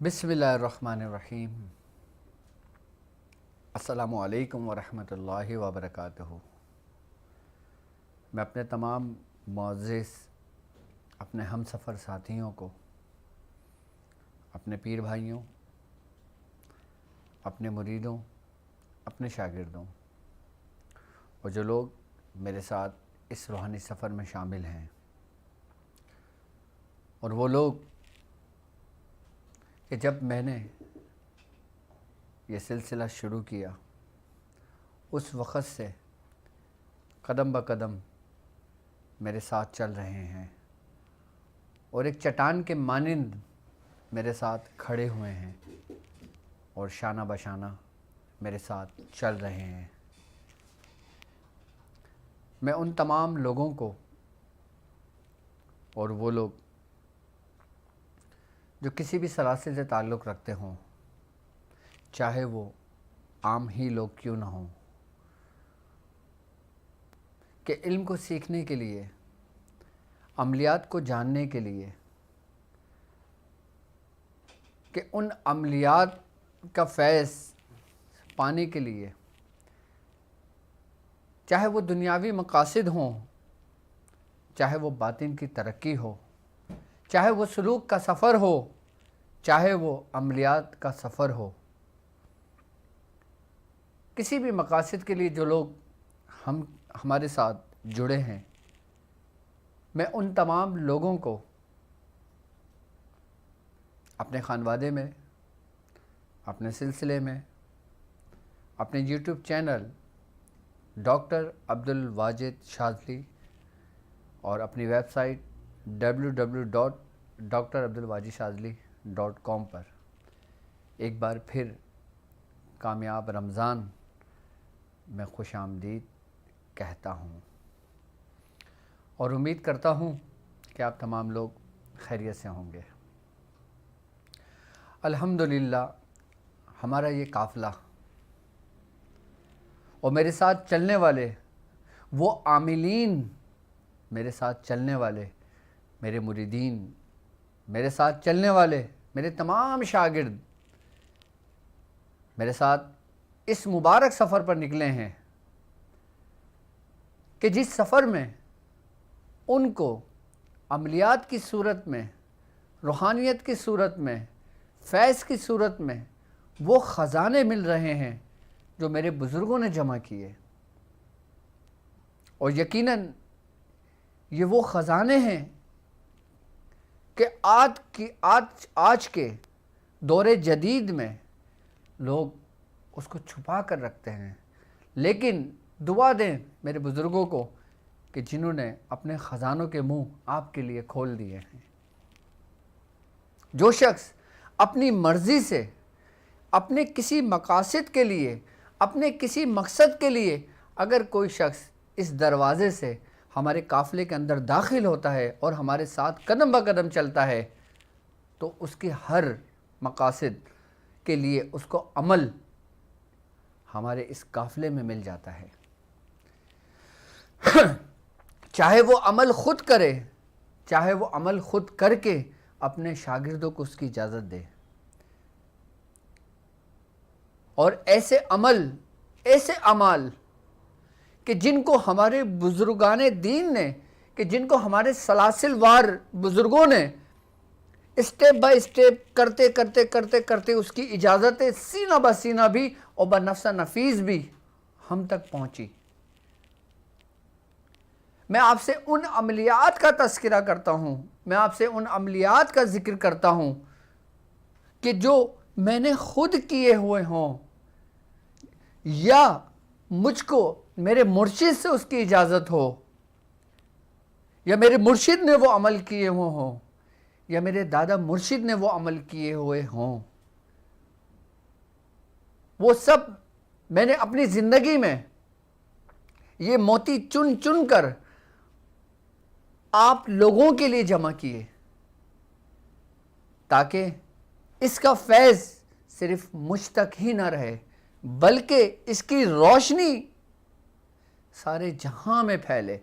बिस्मिल्लाहिर्रहमानिर्रहीम। अस्सलामु अलैकुम वरहमतुल्लाहि वबरकातुहू। मैं अपने तमाम मुअज़्ज़िज़ अपने हम सफ़र साथियों को, अपने पीर भाइयों, अपने मुरीदों, अपने शागिर्दों और जो लोग मेरे साथ इस रूहानी सफ़र में शामिल हैं और वो लोग कि जब मैंने ये सिलसिला शुरू किया उस वक़्त से कदम ब कदम मेरे साथ चल रहे हैं और एक चट्टान के मानिंद मेरे साथ खड़े हुए हैं और शाना बशाना मेरे साथ चल रहे हैं। मैं उन तमाम लोगों को और वो लोग जो किसी भी सलासिल से ताल्लुक़ रखते हों, चाहे वो आम ही लोग क्यों ना हों, कि इल्म को सीखने के लिए, अमलियात को जानने के लिए, कि उन अमलियात का फैज़ पाने के लिए, चाहे वो दुनियावी मकासद हों, चाहे वो बातिन की तरक्की हो, चाहे वो सलूक का सफ़र हो, चाहे वो अमलियात का सफ़र हो, किसी भी मकासद के लिए जो लोग हमारे साथ जुड़े हैं, मैं उन तमाम लोगों को अपने खानवादे में, अपने सिलसिले में, अपने YouTube channel doctor Abdul Wajid Shazli और अपनी वेबसाइट www.drabdulwajidshazli.com पर एक बार फिर कामयाब रमज़ान में खुश आमदीद कहता हूँ और उम्मीद करता हूँ कि आप तमाम लोग खैरियत से होंगे। अल्हम्दुलिल्लाह हमारा ये काफ़िला और मेरे साथ चलने वाले वो आमिलीन, मेरे साथ चलने वाले मेरे मुरीदीन, मेरे साथ चलने वाले मेरे तमाम शागिर्द मेरे साथ इस मुबारक सफ़र पर निकले हैं कि जिस सफ़र में उनको अमलियात की सूरत में, रूहानियत की सूरत में, फैज़ की सूरत में वो ख़जाने मिल रहे हैं जो मेरे बुज़ुर्गों ने जमा किए। और यकीनन ये वो ख़जाने हैं कि आज के दौरे जदीद में लोग उसको छुपा कर रखते हैं, लेकिन दुआ दें मेरे बुज़ुर्गों को कि जिन्होंने अपने ख़जानों के मुंह आपके लिए खोल दिए हैं। जो शख्स अपनी मर्ज़ी से अपने किसी मकासद के लिए, अपने किसी मकसद के लिए अगर कोई शख्स इस दरवाज़े से हमारे काफ़िले के अंदर दाखिल होता है और हमारे साथ कदम ब कदम चलता है, तो उसके हर मकासद के लिए उसको अमल हमारे इस काफ़िले में मिल जाता है। चाहे वो अमल ख़ुद करे, चाहे वो अमल ख़ुद करके अपने शागिर्दों को उसकी इजाज़त दे। और ऐसे अमल, ऐसे अमाल कि जिनको हमारे बुज़ुर्गाने दीन ने, कि जिनको हमारे सलासिलवार बुज़ुर्गों ने स्टेप बाय स्टेप करते करते करते करते उसकी इजाज़तें सीना ब सीना भी और बनफ्सा नफीस भी हम तक पहुँची। मैं आपसे उन अमलियात का तज़किरा करता हूँ, मैं आपसे उन अमलियात का ज़िक्र करता हूँ कि जो मैंने ख़ुद किए हुए हों या मुझको मेरे मुर्शिद से उसकी इजाज़त हो, या मेरे मुर्शिद ने वो अमल किए हुए हों, या मेरे दादा मुर्शिद ने वो अमल किए हुए हों, वो सब मैंने अपनी ज़िंदगी में ये मोती चुन चुन कर आप लोगों के लिए जमा किए, ताकि इसका फैज़ सिर्फ मुझ तक ही ना रहे, बल्कि इसकी रोशनी सारे जहां में फैले।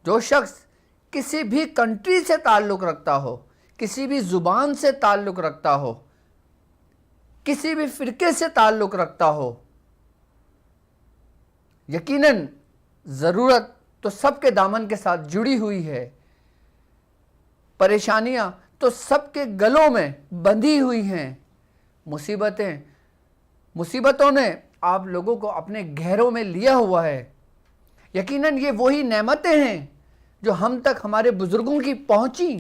जो शख्स किसी भी कंट्री से ताल्लुक़ रखता हो, किसी भी ज़ुबान से ताल्लुक़ रखता हो, किसी भी फ़िरके से ताल्लुक़ रखता हो, यकीनन ज़रूरत तो सबके दामन के साथ जुड़ी हुई है, परेशानियां तो सबके गलों में बंधी हुई हैं, मुसीबतों ने आप लोगों को अपने घेरों में लिया हुआ है। यकीनन ये वही नेमतें हैं जो हम तक हमारे बुजुर्गों की पहुंची,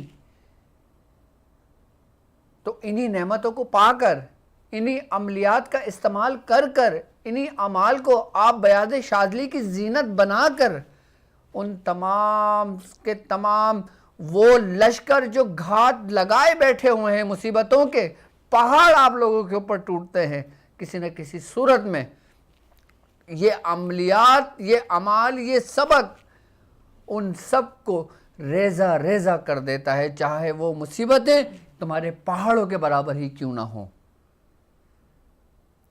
तो इन्हीं नेमतों को पाकर, इन्हीं अमलियात का इस्तेमाल कर कर, इन्हीं अमाल को आप बयाद शादली की जीनत बनाकर उन तमाम के तमाम वो लश्कर जो घात लगाए बैठे हुए हैं, मुसीबतों के पहाड़ आप लोगों के ऊपर टूटते हैं किसी न किसी सूरत में। ये अमलियात, ये अमाल, ये सबक उन सब को रेजा रेजा कर देता है, चाहे वो मुसीबतें तुम्हारे पहाड़ों के बराबर ही क्यों ना हो।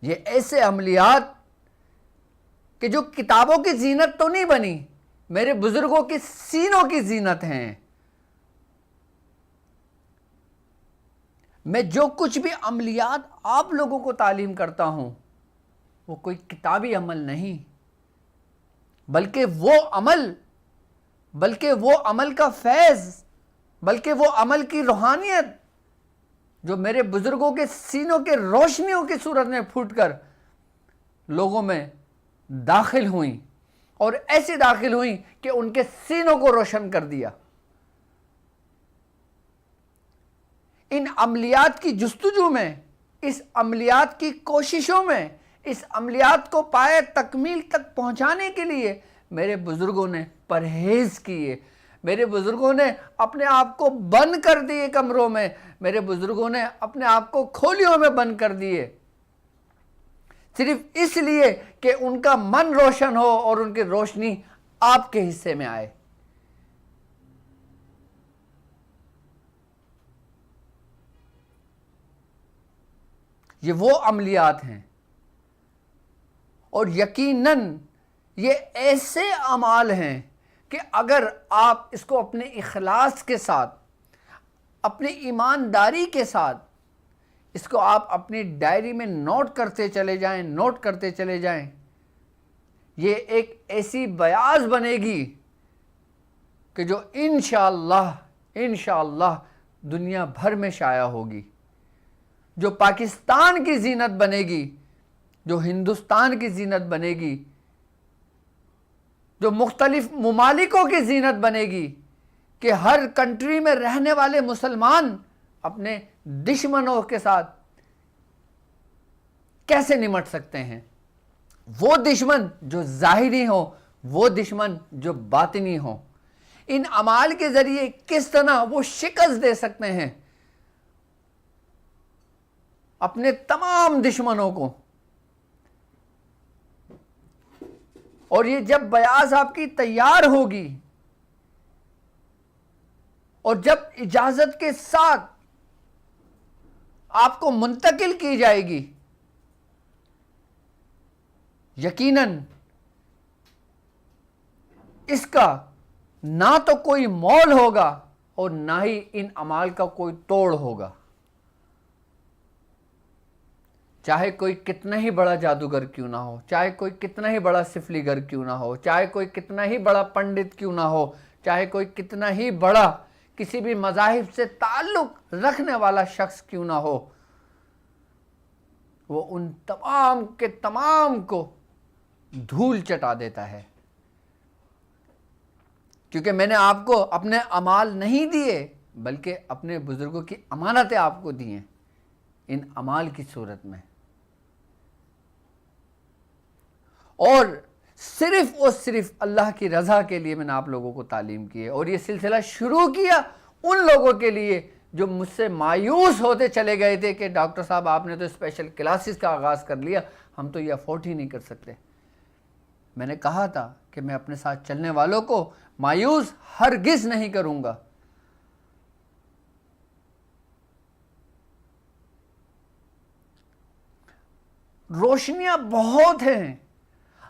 ये ऐसे अमलियात कि जो किताबों की जीनत तो नहीं बनी, मेरे बुजुर्गों की सीनों की जीनत हैं। मैं जो कुछ भी अमलियात आप लोगों को तालीम करता हूं, वो कोई किताबी अमल नहीं, बल्कि वो अमल का फैज़, बल्कि वो अमल की रूहानियत जो मेरे बुजुर्गों के सीनों के रोशनियों की सूरत में फूटकर लोगों में दाखिल हुई, और ऐसी दाखिल हुई कि उनके सीनों को रोशन कर दिया। इन अमलियात की जुस्तजू में, इस अमलियात की कोशिशों में, इस अमलियात को पाए तकमील तक पहुंचाने के लिए मेरे बुजुर्गों ने परहेज किए, मेरे बुजुर्गों ने अपने आप को बंद कर दिए कमरों में, मेरे बुजुर्गों ने अपने आप को खोलियों में बंद कर दिए, सिर्फ इसलिए कि उनका मन रोशन हो और उनकी रोशनी आपके हिस्से में आए। ये वो अमलियात हैं, और यकीनन ये ऐसे अमाल हैं कि अगर आप इसको अपने इखलास के साथ, अपनी ईमानदारी के साथ इसको आप अपनी डायरी में नोट करते चले जाएं, ये एक ऐसी बयाज बनेगी कि जो इंशाअल्लाह दुनिया भर में शाया होगी, जो पाकिस्तान की जीनत बनेगी, जो हिंदुस्तान की जीनत बनेगी, जो मुख्तलिफ मुमालिकों की जीनत बनेगी, कि हर कंट्री में रहने वाले मुसलमान अपने दुश्मनों के साथ कैसे निमट सकते हैं। वो दुश्मन जो ज़ाहिरी हो, वो दुश्मन जो बातिनी हो, इन अमाल के ज़रिए किस तरह वो शिकस्त दे सकते हैं अपने तमाम दुश्मनों को। और ये जब बयास आपकी तैयार होगी और जब इजाज़त के साथ आपको मुंतकिल की जाएगी, यकीनन इसका ना तो कोई मोल होगा और ना ही इन अमाल का कोई तोड़ होगा। चाहे कोई कितना ही बड़ा जादूगर क्यों ना हो, चाहे कोई कितना ही बड़ा सिफलीगर क्यों ना हो, चाहे कोई कितना ही बड़ा पंडित क्यों ना हो, चाहे कोई कितना ही बड़ा किसी भी मज़ाहिब से ताल्लुक़ रखने वाला शख्स क्यों ना हो, वो उन तमाम के तमाम को धूल चटा देता है। क्योंकि मैंने आपको अपने अमाल नहीं दिए, बल्कि अपने बुजुर्गों की अमानतें आपको दी हैं इन अमाल की सूरत में। और सिर्फ अल्लाह की रज़ा के लिए मैंने आप लोगों को तालीम की है। और ये सिलसिला शुरू किया उन लोगों के लिए जो मुझसे मायूस होते चले गए थे कि डॉक्टर साहब आपने तो स्पेशल क्लासेस का आगाज़ कर लिया, हम तो ये अफोर्ड ही नहीं कर सकते। मैंने कहा था कि मैं अपने साथ चलने वालों को मायूस हरगिज़ नहीं करूँगा। रोशनियाँ बहुत हैं,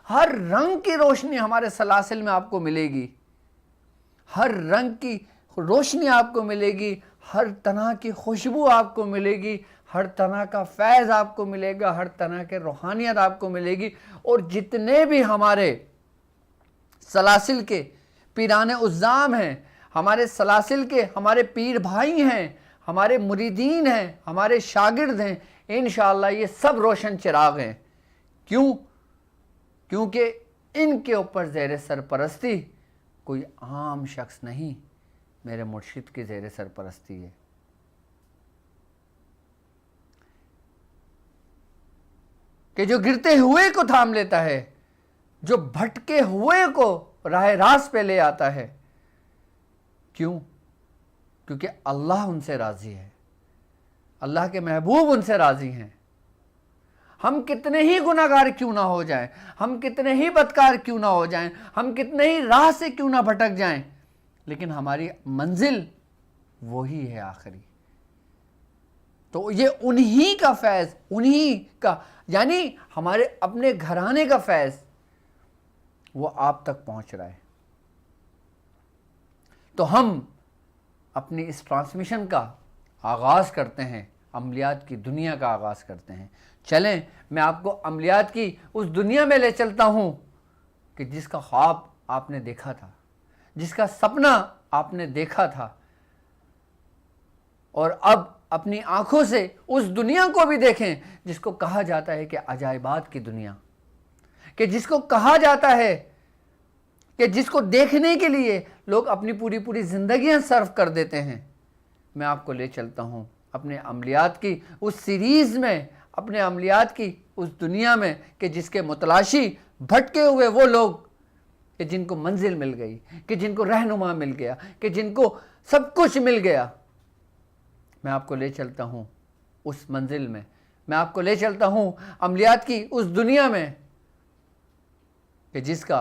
हर रंग की रोशनी हमारे सलासिल में आपको मिलेगी, हर रंग की रोशनी आपको मिलेगी, हर तरह की खुशबू आपको मिलेगी, हर तरह का फैज़ आपको मिलेगा, हर तरह के रूहानियत आपको मिलेगी। और जितने भी हमारे सलासिल के पीराने उज़्ज़ाम हैं, हमारे सलासिल के हमारे पीर भाई हैं, हमारे मुरीदीन हैं, हमारे शागिर्द हैं, इंशाअल्लाह ये सब रोशन चिराग हैं। क्यों? क्योंकि इनके ऊपर ज़ेर सरपरस्ती कोई आम शख्स नहीं, मेरे मुर्शिद की ज़ेर सरपरस्ती है। कि जो गिरते हुए को थाम लेता है, जो भटके हुए को राह रास्त पे ले आता है। क्यों? क्योंकि अल्लाह उनसे राज़ी है, अल्लाह के महबूब उनसे राज़ी हैं। हम कितने ही गुनाहगार क्यों ना हो जाएं, हम कितने ही बदकार क्यों ना हो जाएं, हम कितने ही राह से क्यों ना भटक जाएं, लेकिन हमारी मंजिल वही है आखिरी। तो ये उन्हीं का फैज़, उन्हीं का, यानी हमारे अपने घराने का फैज़ वो आप तक पहुंच रहा है। तो हम अपनी इस ट्रांसमिशन का आगाज़ करते हैं, अमलियात की दुनिया का आगाज़ करते हैं। चलें, मैं आपको अमलियात की उस दुनिया में ले चलता हूँ कि जिसका ख्वाब आपने देखा था, जिसका सपना आपने देखा था, और अब अपनी आंखों से उस दुनिया को भी देखें जिसको कहा जाता है कि अजायबात की दुनिया, कि जिसको कहा जाता है कि जिसको देखने के लिए लोग अपनी पूरी पूरी ज़िंदगियां सर्व कर देते हैं। मैं आपको ले चलता हूँ अपने अमलियात की उस सीरीज़ में, अपने अमलियात की उस दुनिया में कि जिसके मुतलाशी भटके हुए वो लोग कि जिनको मंजिल मिल गई, कि जिनको रहनुमा मिल गया, कि जिनको सब कुछ मिल गया। मैं आपको ले चलता हूँ उस मंजिल में, मैं आपको ले चलता हूँ अमलियात की उस दुनिया में कि जिसका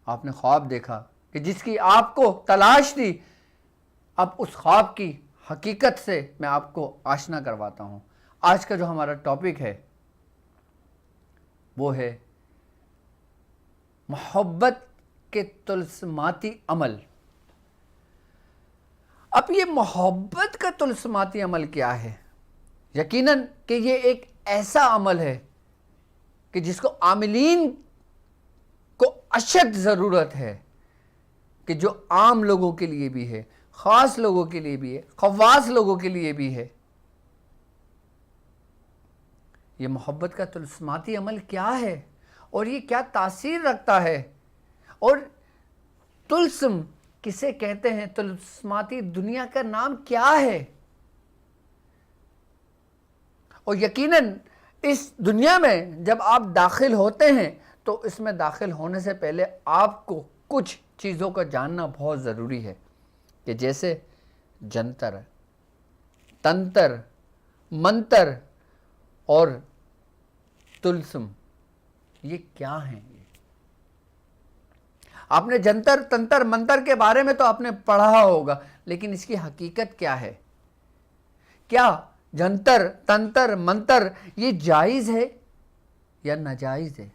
आपने ख्वाब देखा, कि जिसकी आपको तलाश थी। अब उस ख्वाब की हकीकत से मैं आपको आशना करवाता हूँ। आज का जो हमारा टॉपिक है वो है मोहब्बत के तुलस्माती अमल। अब ये मोहब्बत का तुलस्माती अमल क्या है? यकीनन कि ये एक ऐसा अमल है कि जिसको आमिलीन को अशद ज़रूरत है, कि जो आम लोगों के लिए भी है, ख़ास लोगों के लिए भी है, ख़वास लोगों के लिए भी है। ये मोहब्बत का तुलस्माती अमल क्या है और ये क्या तासीर रखता है, और तुलस्म किसे कहते हैं, तुलस्माती दुनिया का नाम क्या है? और यकीनन इस दुनिया में जब आप दाखिल होते हैं तो इसमें दाखिल होने से पहले आपको कुछ चीज़ों का जानना बहुत ज़रूरी है, कि जैसे जंतर, तंत्र, मंत्र और तुलस्म, ये क्या हैं? आपने जंतर तंत्र मंत्र के बारे में तो आपने पढ़ा होगा, लेकिन इसकी हकीकत क्या है? क्या जंतर तंत्र मंत्र ये जायज़ है या नाजायज़ है?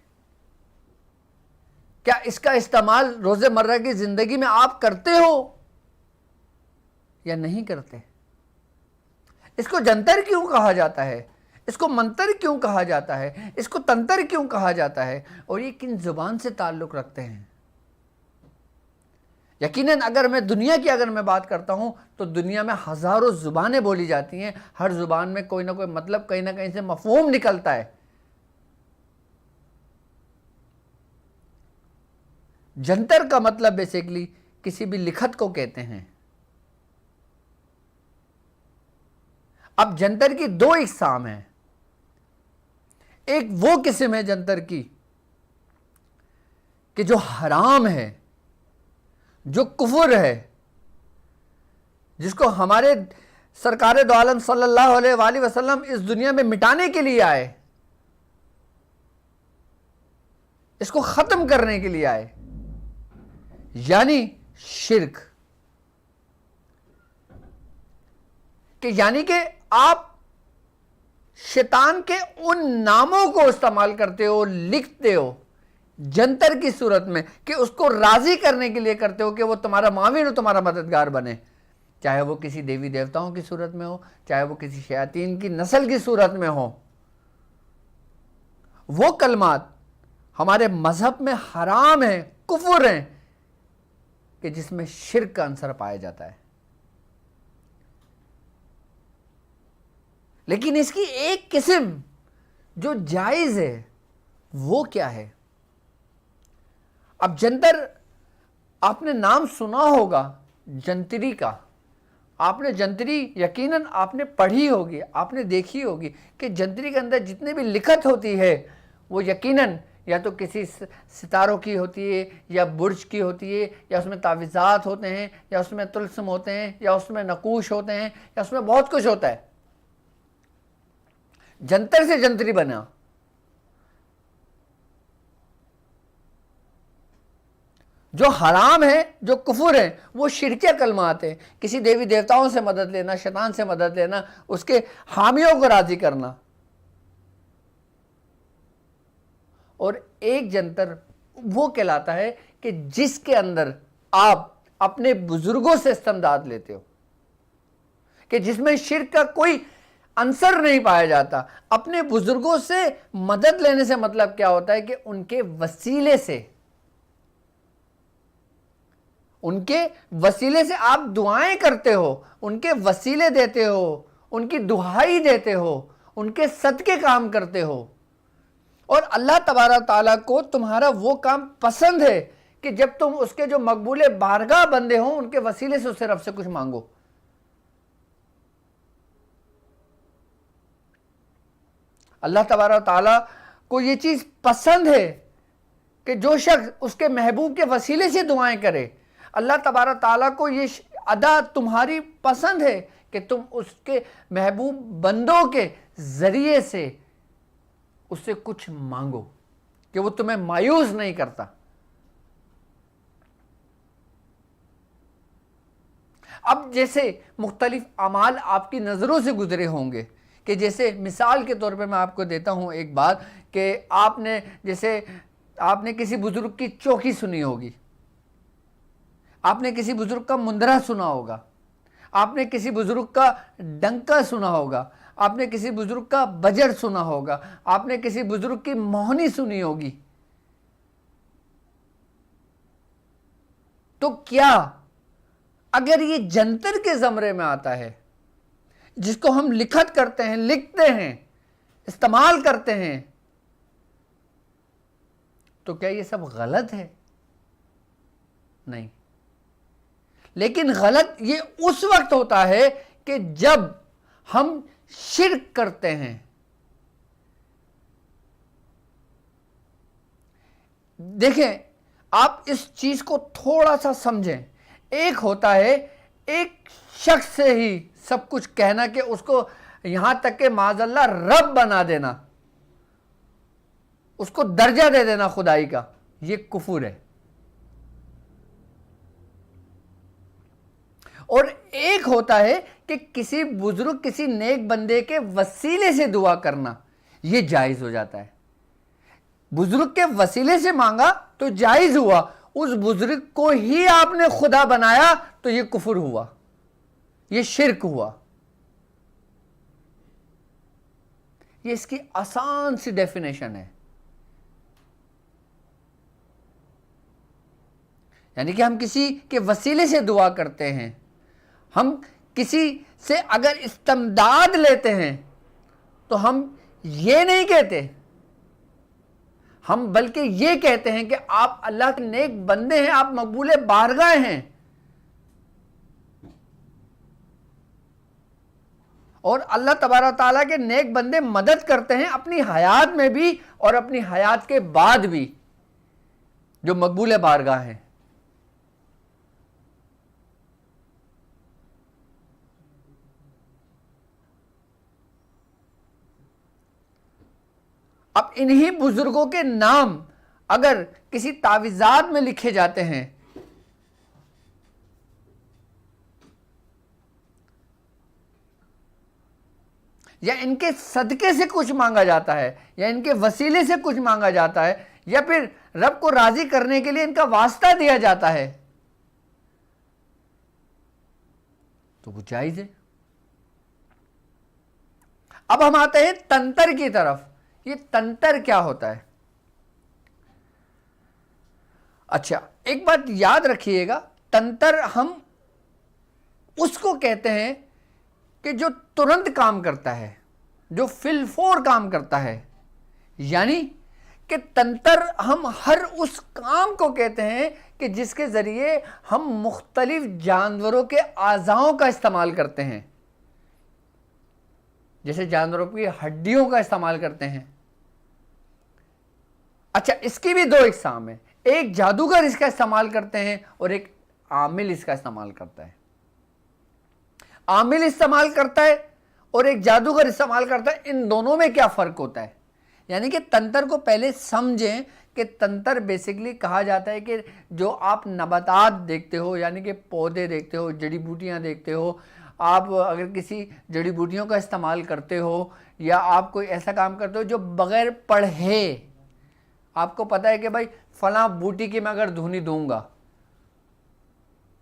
क्या इसका इस्तेमाल रोज़मर्रा की ज़िंदगी में आप करते हो या नहीं करते? इसको जंतर क्यों कहा जाता है? इसको मंत्र क्यों कहा जाता है? इसको तंत्र क्यों कहा जाता है? और ये किन ज़ुबान से ताल्लुक़ रखते हैं? यकीनन अगर मैं बात करता हूं तो दुनिया में हज़ारों ज़ुबानें बोली जाती हैं, हर ज़ुबान में कोई ना कोई मतलब कहीं ना कहीं से मफ़हूम निकलता है। जंतर का मतलब बेसिकली किसी भी लिखत को कहते हैं। अब जंतर की दो इक़साम हैं। एक वो किस्म है जंतर की कि जो हराम है, जो कुफर है, जिसको हमारे सरकार दो आलम सल्लल्लाहु अलैहि वसल्लम इस दुनिया में मिटाने के लिए आए, इसको खत्म करने के लिए आए, यानी शिर्क। कि यानी कि आप शैतान के उन नामों को इस्तेमाल करते हो, लिखते हो जंतर की सूरत में, कि उसको राजी करने के लिए करते हो कि वो तुम्हारा माविन और तुम्हारा मददगार बने, चाहे वो किसी देवी देवताओं की सूरत में हो, चाहे वो किसी शयातीन की नस्ल की सूरत में हो। वो कलमात हमारे मजहब में हराम है, कुफर हैं, कि जिसमें शिर्क का अंसर पाया जाता है। लेकिन इसकी एक किस्म जो जायज है वो क्या है? अब जंतर, आपने नाम सुना होगा जंतरी का, आपने जंतरी यकीनन आपने पढ़ी होगी, आपने देखी होगी कि जंतरी के अंदर जितने भी लिखत होती है वो यकीनन या तो किसी सितारों की होती है, या बुर्ज की होती है, या उसमें तावीज़ात होते हैं, या उसमें तुलसम होते हैं, या उसमें नकूश होते हैं, या उसमें बहुत कुछ होता है। जंतर से जंतरी बना। जो हराम है, जो कुफर है, वो शिरके कलमात है। किसी देवी देवताओं से मदद लेना, शैतान से मदद लेना, उसके हामियों को राजी करना। और एक जंतर वो कहलाता है कि जिसके अंदर आप अपने बुजुर्गों से इस्तेमदाद लेते हो, कि जिसमें शिर्क का कोई अंसर नहीं पाया जाता। अपने बुजुर्गों से मदद लेने से मतलब क्या होता है कि उनके वसीले से, उनके वसीले से आप दुआएं करते हो, उनके वसीले देते हो, उनकी दुहाई देते हो, उनके सदके काम करते हो। और अल्लाह तबारक ताला को तुम्हारा वो काम पसंद है कि जब तुम उसके जो मकबूले बारगाह बंदे हो, उनके वसीले से उससे रब से कुछ मांगो। अल्लाह तबारक ताला को ये चीज़ पसंद है कि जो शख्स उसके महबूब के वसीले से दुआएं करे। अल्लाह तबारक ताला को ये अदा तुम्हारी पसंद है कि तुम उसके महबूब बंदों के ज़रिए से उससे कुछ मांगो, कि वो तुम्हें मायूस नहीं करता। अब जैसे मुख्तलिफ अमाल आपकी नज़रों से गुजरे होंगे, कि जैसे मिसाल के तौर पे मैं आपको देता हूँ एक बात, कि आपने किसी बुजुर्ग की चौकी सुनी होगी, आपने किसी बुजुर्ग का मुंदरा सुना होगा, आपने किसी बुजुर्ग का डंका सुना होगा, आपने किसी बुजुर्ग का बजर सुना होगा, आपने किसी बुजुर्ग की मोहनी सुनी होगी। तो क्या अगर ये जंतर के ज़मरे में आता है, जिसको हम लिखत करते हैं, लिखते हैं, इस्तेमाल करते हैं, तो क्या ये सब गलत है? नहीं। लेकिन गलत ये उस वक्त होता है कि जब हम शिर्क करते हैं। देखें, आप इस चीज को थोड़ा सा समझें। एक होता है एक शख्स से ही सब कुछ कहना, कि उसको यहां तक के माज़अल्लाह रब बना देना, उसको दर्जा दे देना खुदाई का, ये कुफर है। और एक होता है कि किसी बुजुर्ग, किसी नेक बंदे के वसीले से दुआ करना, ये जायज हो जाता है। बुजुर्ग के वसीले से मांगा तो जायज हुआ, उस बुजुर्ग को ही आपने खुदा बनाया तो ये कुफर हुआ, ये शिर्क हुआ। ये इसकी आसान सी डेफिनेशन है। यानी कि हम किसी के वसीले से दुआ करते हैं, हम किसी से अगर इस्तेमदाद लेते हैं, तो हम ये नहीं कहते, हम बल्कि ये कहते हैं कि आप अल्लाह के नेक बंदे हैं, आप मकबूले बारगाह हैं। और अल्लाह तबारक ताला के नेक बंदे मदद करते हैं अपनी हयात में भी और अपनी हयात के बाद भी। जो मकबूल बारगाह हैं। अब इन्हीं बुजुर्गों के नाम अगर किसी तावीज़ात में लिखे जाते हैं या इनके सदके से कुछ मांगा जाता है या इनके वसीले से कुछ मांगा जाता है या फिर रब को राजी करने के लिए इनका वास्ता दिया जाता है, तो वो जायज है। अब हम आते हैं तंत्र की तरफ। ये तंत्र क्या होता है? अच्छा, एक बात याद रखिएगा, तंत्र हम उसको कहते हैं कि जो तुरंत काम करता है, जो फिलफोर काम करता है। यानी कि तंत्र हम हर उस काम को कहते हैं कि जिसके ज़रिए हम मुख्तलिफ जानवरों के आज़ाओं का इस्तेमाल करते हैं। जैसे जानवरों की हड्डियों का इस्तेमाल करते हैं। अच्छा, इसकी भी दो इकसाम है, एक जादूगर इसका इस्तेमाल करते हैं और एक आमिल इसका इस्तेमाल करता है। आमिल इस्तेमाल करता है और एक जादूगर इस्तेमाल करता है। इन दोनों में क्या फ़र्क होता है? यानी कि तंत्र को पहले समझें कि तंत्र बेसिकली कहा जाता है कि जो आप नबातात देखते हो, यानी कि पौधे देखते हो, जड़ी बूटियाँ देखते हो, आप अगर किसी जड़ी बूटियों का इस्तेमाल करते हो या आप कोई ऐसा काम करते हो जो बग़ैर पढ़े आपको पता है कि भाई फ़लाँ बूटी की मैं अगर धुनी दूंगा,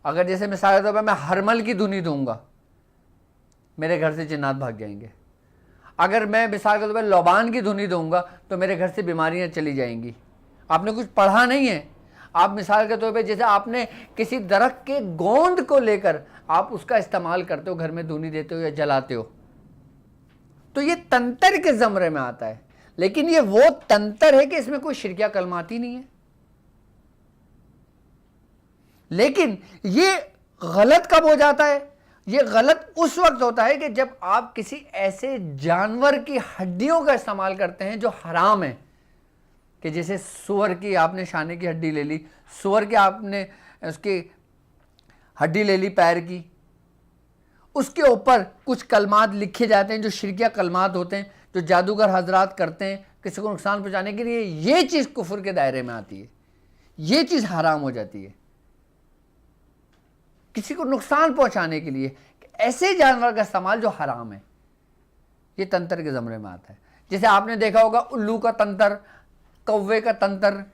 अगर जैसे मिसाल के तौर पर मैं हरमल की धुनी दूंगा, मेरे घर से जिन्नात भाग जाएंगे। अगर मैं मिसाल के तौर पर लौबान की धुनी दूंगा तो मेरे घर से बीमारियां चली जाएंगी। आपने कुछ पढ़ा नहीं है। आप मिसाल के तौर पे जैसे आपने किसी दरख्त के गोंद को लेकर आप उसका इस्तेमाल करते हो, घर में धुनी देते हो या जलाते हो, तो ये तंत्र के ज़मरे में आता है। लेकिन ये वो तंत्र है कि इसमें कोई शिरकिया कलमात ही नहीं है। लेकिन ये गलत कब हो जाता है? ये गलत उस वक्त होता है कि जब आप किसी ऐसे जानवर की हड्डियों का इस्तेमाल करते हैं जो हराम है। कि जैसे सूअर की आपने शाने की हड्डी ले ली, सूअर के आपने उसकी हड्डी ले ली पैर की, उसके ऊपर कुछ कलमात लिखे जाते हैं जो शिरकिया कलमात होते हैं, जो जादूगर हजरात करते हैं किसी को नुकसान पहुंचाने के लिए। ये चीज़ कुफर के दायरे में आती है, ये चीज़ हराम हो जाती है किसी को नुकसान पहुंचाने के लिए। ऐसे जानवर का इस्तेमाल जो हराम है, ये तंत्र के ज़मरे में आता है। जैसे आपने देखा होगा उल्लू का तंत्र, कौवे का तंत्र,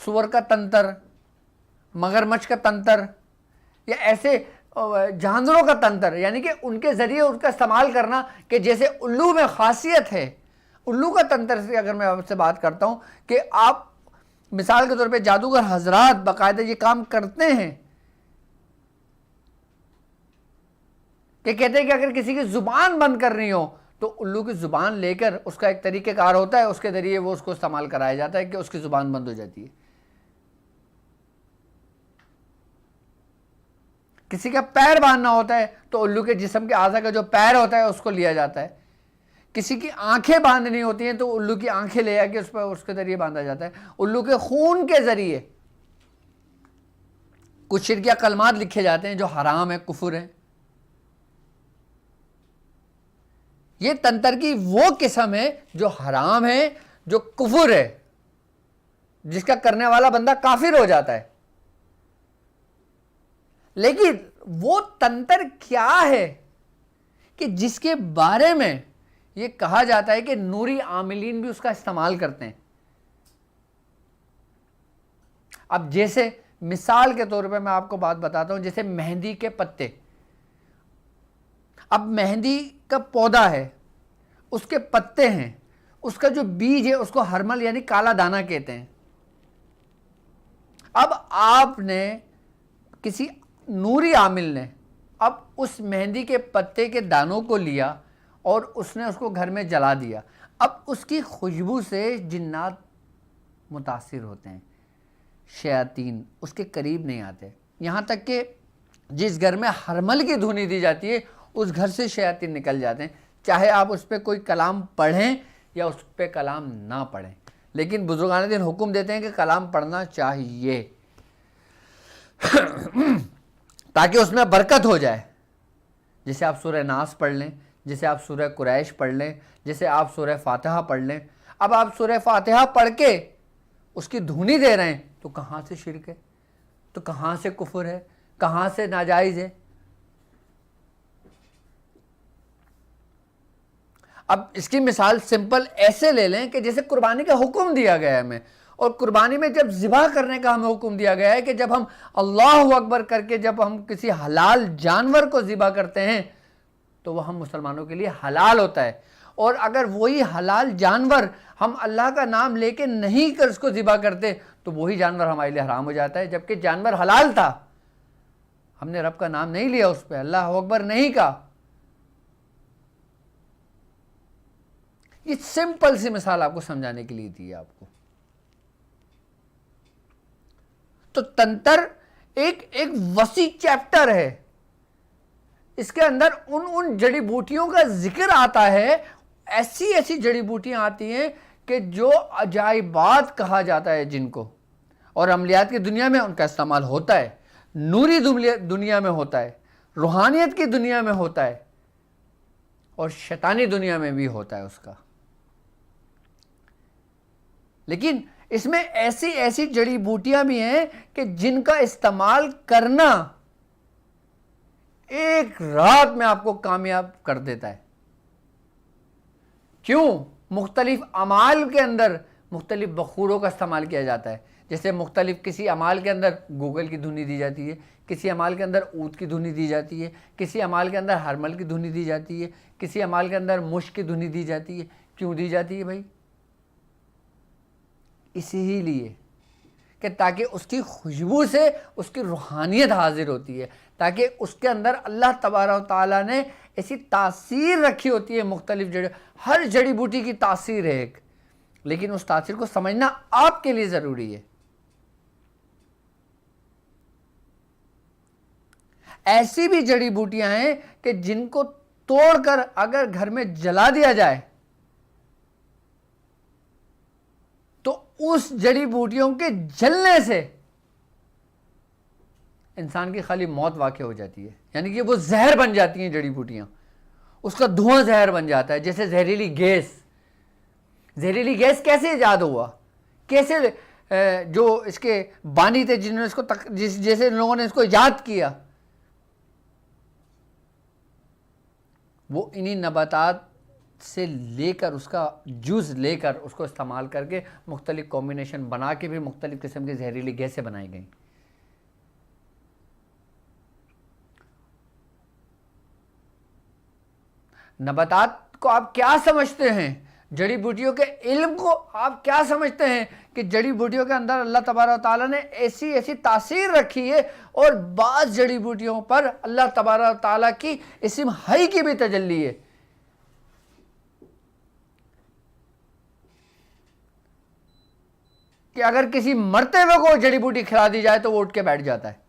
सूअर का तंत्र, मगरमच्छ का तंत्र, या ऐसे जानवरों का तंत्र, यानी कि उनके ज़रिए उसका इस्तेमाल करना। कि जैसे उल्लू में खासियत है, उल्लू का तंत्र से अगर मैं आपसे बात करता हूँ कि आप मिसाल के तौर पे जादूगर हजरात बाकायदा ये काम करते हैं कि कहते हैं कि अगर किसी की ज़ुबान बंद करनी हो तो उल्लू की ज़ुबान लेकर, उसका एक तरीक़ेकार होता है, उसके ज़रिए वो उसको इस्तेमाल कराया जाता है कि उसकी ज़ुबान बंद हो जाती है। किसी का पैर बांधना होता है तो उल्लू के जिस्म के आज़ा का जो पैर होता है उसको लिया जाता है। किसी की आंखें बांधनी होती हैं तो उल्लू की आंखें ले आके उस पर उसके ज़रिए बांधा जाता है। उल्लू के खून के ज़रिए कुछ शिरकिया कलमात लिखे जाते हैं जो हराम है, कुफर है। ये तंत्र की वो किस्म है जो हराम है, जो कुफर है, जिसका करने वाला बंदा काफिर हो जाता है। लेकिन वो तंत्र क्या है कि जिसके बारे में ये कहा जाता है कि नूरी आमिलीन भी उसका इस्तेमाल करते हैं। अब जैसे मिसाल के तौर पे मैं आपको बात बताता हूं, जैसे मेहंदी के पत्ते। अब मेहंदी का पौधा है, उसके पत्ते हैं, उसका जो बीज है उसको हरमल यानी काला दाना कहते हैं। अब आपने किसी नूरी आमिल ने अब उस मेहंदी के पत्ते के दानों को लिया और उसने उसको घर में जला दिया। अब उसकी खुशबू से जिन्नात मुतासिर होते हैं, शयातीन उसके करीब नहीं आते। यहाँ तक कि जिस घर में हरमल की धुनी दी जाती है उस घर से शयातीन निकल जाते हैं, चाहे आप उस पर कोई कलाम पढ़ें या उस पर कलाम ना पढ़ें। लेकिन बुजुर्गान दिन हुक्म देते हैं कि कलाम पढ़ना चाहिए ताकि उसमें बरकत हो जाए। जैसे आप सूरह नास पढ़ लें, जैसे आप सूरह कुरैश पढ़ लें, जैसे आप सूरह फातिहा पढ़ लें। अब आप सूरह फातिहा पढ़ के उसकी धुनी दे रहे हैं तो कहाँ से शिरक है, तो कहाँ से कुफर है, कहाँ से नाजायज़ है। अब इसकी मिसाल सिंपल ऐसे ले लें कि जैसे कुर्बानी का हुक्म दिया गया है हमें, और कुर्बानी में जब ज़िबा करने का हमें हुक्म दिया गया है कि जब हम अल्लाहु अकबर करके जब हम किसी हलाल जानवर को ज़िबा करते हैं तो वह हम मुसलमानों के लिए हलाल होता है। और अगर वही हलाल जानवर हम अल्लाह का नाम लेके नहीं कर उसको ज़िबा करते तो वही जानवर हमारे लिए हराम हो जाता है, जबकि जानवर हलाल था, हमने रब का नाम नहीं लिया, उस पर अल्लाह अकबर नहीं कहा। ये सिंपल सी मिसाल आपको समझाने के लिए दी है आपको। तो तंत्र एक वसी चैप्टर है, इसके अंदर उन जड़ी बूटियों का जिक्र आता है, ऐसी ऐसी जड़ी बूटियां आती हैं कि जो अजाइबात कहा जाता है जिनको, और अमलियात की दुनिया में उनका इस्तेमाल होता है, नूरी दुनिया में होता है, रूहानियत की दुनिया में होता है, और शैतानी दुनिया में भी होता है उसका। लेकिन इसमें ऐसी ऐसी जड़ी बूटियां भी हैं कि जिनका इस्तेमाल करना एक रात में आपको कामयाब कर देता है। क्यों? मुख्तलिफ अमाल के अंदर मुख्तलिफ बखूरों का इस्तेमाल किया जाता है। जैसे मुख्तलिफ किसी अमाल के अंदर गूगल की धुनी दी जाती है, किसी अमाल के अंदर ऊँट की धुनी दी जाती है, किसी अमाल के अंदर हरमल की धुनी दी जाती है, किसी अमाल के अंदर मुश्क की धुनी दी जाती है। क्यों दी जाती है भाई? इसीलिए कि ताकि उसकी खुशबू से उसकी रूहानियत हाजिर होती है, ताकि उसके अंदर अल्लाह तबारक व तआला ने ऐसी तासीर रखी होती है। मुख्तलिफ हर जड़ी बूटी की तासीर है एक, लेकिन उस तासीर को समझना आपके लिए ज़रूरी है। ऐसी भी जड़ी बूटियां हैं कि जिनको तोड़कर अगर घर में जला दिया जाए तो उस जड़ी बूटियों के जलने से इंसान की खाली मौत वाक़ई हो जाती है, यानी कि वो जहर बन जाती हैं जड़ी बूटियां, उसका धुआं जहर बन जाता है। जैसे जहरीली गैस, जहरीली गैस कैसे ईजाद हुआ, कैसे जो इसके बानी थे जिन्होंने इसको जैसे लोगों ने इसको ईजाद किया, वो इन्हीं नबातात से लेकर उसका जूस लेकर उसको इस्तेमाल करके मुख्तलिफ कॉम्बिनेशन बना के भी मुख्तलिफ किस्म की जहरीली गैसें बनाई गई। नबातात को आप क्या समझते हैं? जड़ी बूटियों के इल्म को आप क्या समझते हैं कि जड़ी बूटियों के अंदर अल्लाह तबारक व तआला ने ऐसी ऐसी तासीर रखी है, और बाज़ जड़ी बूटियों पर अल्लाह तबारक व तआला की इस्म हई की भी तजल्ली है। कि अगर किसी मरते हुए को जड़ी बूटी खिला दी जाए तो वो उठ के बैठ जाता है,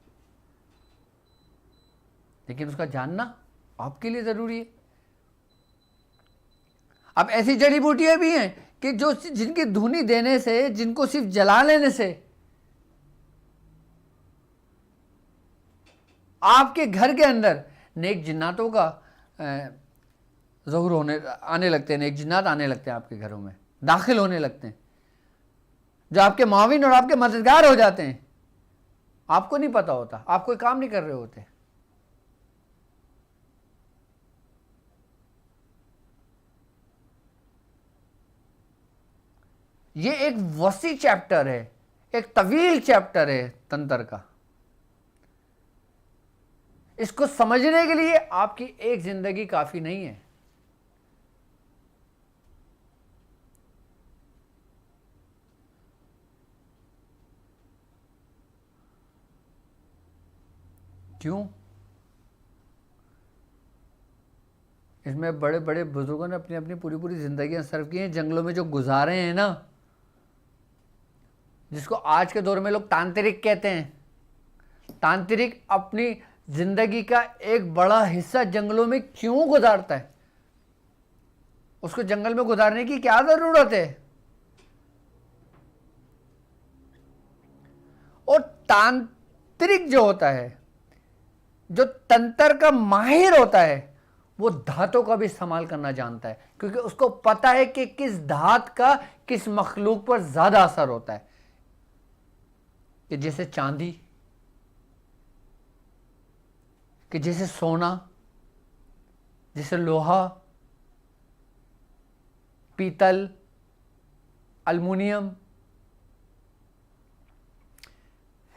लेकिन उसका जानना आपके लिए ज़रूरी है। अब ऐसी जड़ी बूटियां भी हैं कि जो जिनकी धुनी देने से, जिनको सिर्फ जला लेने से आपके घर के अंदर नेक जिन्नातों का ज़हूर आने लगते हैं, नेक जिन्नात आने लगते हैं, आपके घरों में दाखिल होने लगते हैं, जो आपके माविन और आपके मददगार हो जाते हैं। आपको नहीं पता होता, आप कोई काम नहीं कर रहे होते। ये एक वसी चैप्टर है, एक तवील चैप्टर है तंत्र का। इसको समझने के लिए आपकी एक जिंदगी काफी नहीं है। क्यों? इसमें बड़े बड़े बुजुर्गों ने अपनी अपनी पूरी पूरी जिंदगियां सर्व की हैं, जंगलों में जो गुजारे हैं ना, जिसको आज के दौर में लोग तांत्रिक कहते हैं। तांत्रिक अपनी जिंदगी का एक बड़ा हिस्सा जंगलों में क्यों गुजारता है? उसको जंगल में गुजारने की क्या जरूरत है? तांत्रिक जो होता है, जो तंत्र का माहिर होता है, वो धातों का भी इस्तेमाल करना जानता है, क्योंकि उसको पता है कि किस धात का किस मखलूक पर ज्यादा असर होता है। कि जैसे चांदी, कि जैसे सोना, जैसे लोहा, पीतल, अल्मुनियम,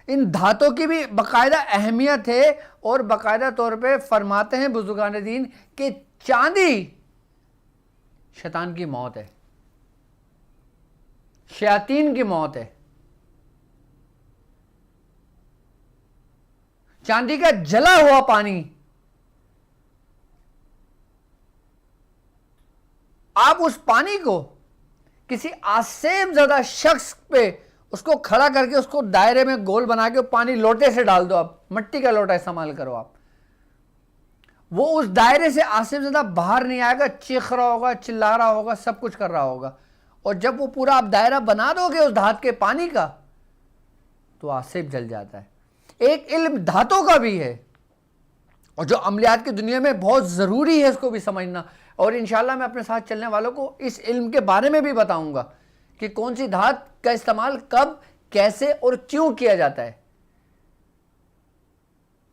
इन धातों की भी बाकायदा अहमियत है। और बाकायदा तौर पे फरमाते हैं बुजुर्गान दीन कि चांदी शैतान की मौत है, शयातीन की मौत है। चांदी का जला हुआ पानी आप उस पानी को किसी आसेम ज़्यादा शख्स पे उसको खड़ा करके उसको दायरे में गोल बना के पानी लोटे से डाल दो, आप मिट्टी का लोटा इस्तेमाल करो आप, वो उस दायरे से आसिम ज़्यादा बाहर नहीं आएगा, चीख रहा होगा, चिल्ला रहा होगा, सब कुछ कर रहा होगा। और जब वो पूरा आप दायरा बना दोगे उस धात के पानी का, तो आसिफ जल जाता है। एक इल्म धातों का भी है, और जो अमलियात की दुनिया में बहुत ज़रूरी है इसको भी समझना। और इंशाल्लाह मैं अपने साथ चलने वालों को इस इल्म के बारे में भी बताऊंगा कि कौन सी धात का इस्तेमाल कब, कैसे और क्यों किया जाता है।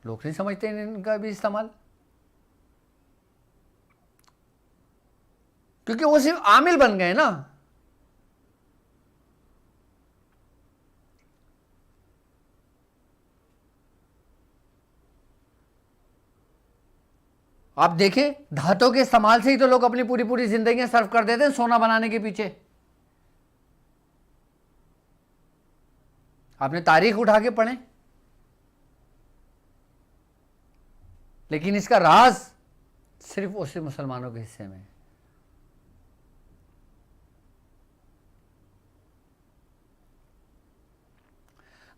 लोग नहीं समझते इनका भी इस्तेमाल, क्योंकि वो सिर्फ आमिल बन गए ना। आप देखें, धातों के इस्तेमाल से ही तो लोग अपनी पूरी पूरी जिंदगी सर्व कर देते हैं सोना बनाने के पीछे। आपने तारीख उठा के पढ़े, लेकिन इसका राज सिर्फ उसी मुसलमानों के हिस्से में है।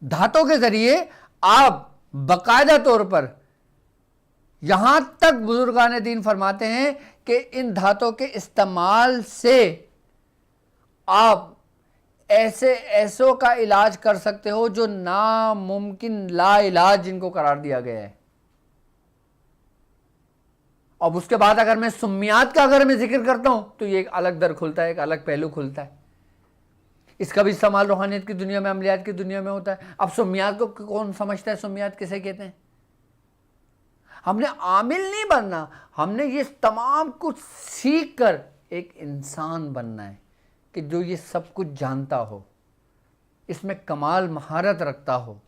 धातों के जरिए आप बाकायदा तौर पर, यहां तक बुजुर्गान दीन फरमाते हैं कि इन धातों के इस्तेमाल से आप ऐसे ऐसों का इलाज कर सकते हो जो नामुमकिन, ला इलाज जिनको करार दिया गया है। अब उसके बाद अगर मैं सुम्मियात का अगर मैं जिक्र करता हूं तो ये एक अलग दर खुलता है, एक अलग पहलू खुलता है। इसका भी इस्तेमाल रूहानियत की दुनिया में, अमलियात की दुनिया में होता है। अब सुम्मियात को कौन समझता है, सुम्मियात किसे कहते हैं? हमने आमिल नहीं बनना, हमने ये तमाम कुछ सीख कर एक इंसान बनना है कि जो ये सब कुछ जानता हो, इसमें कमाल महारत रखता हो।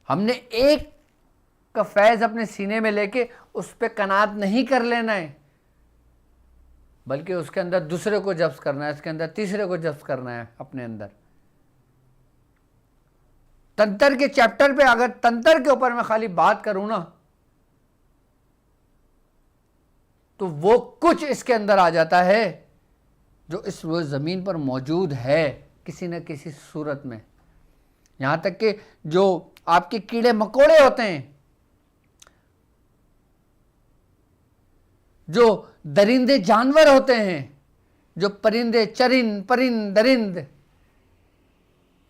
हमने एक का फैज़ अपने सीने में लेके उस पर कनात नहीं कर लेना है, बल्कि उसके अंदर दूसरे को जब्त करना है, उसके अंदर तीसरे को जब्त करना है अपने अंदर। तंत्र के चैप्टर पे अगर तंत्र के ऊपर मैं खाली बात करूं ना, तो वो कुछ इसके अंदर आ जाता है जो इस रोज़ ज़मीन पर मौजूद है किसी न किसी सूरत में। यहां तक कि जो आपके कीड़े मकोड़े होते हैं, जो दरिंदे जानवर होते हैं, जो परिंदे, चरिंद, परिंद, दरिंद,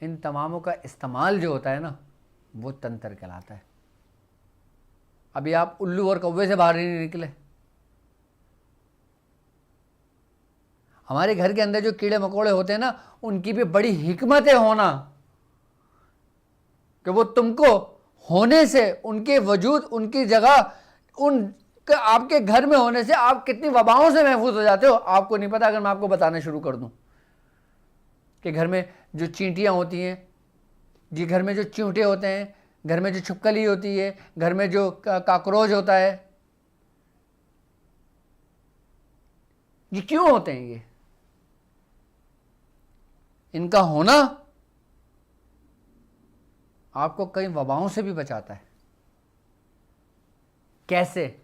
इन तमामों का इस्तेमाल जो होता है ना, वो तंत्र कहलाता है। अभी आप उल्लू और कौवे से बाहर नहीं निकले। हमारे घर के अंदर जो कीड़े मकोड़े होते हैं ना, उनकी भी बड़ी हिकमत है होना, कि वो तुमको होने से, उनके वजूद, उनकी जगह, उन आपके घर में होने से आप कितनी वबाओं से महफूज हो जाते हो, आपको नहीं पता। अगर मैं आपको बताना शुरू कर दूं कि घर में जो चींटियां होती हैं जी, घर में जो चींटे होते हैं, घर में जो छिपकली होती है, घर में जो काकरोच होता है, ये क्यों होते हैं? ये इनका होना आपको कई वबाओं से भी बचाता है। कैसे?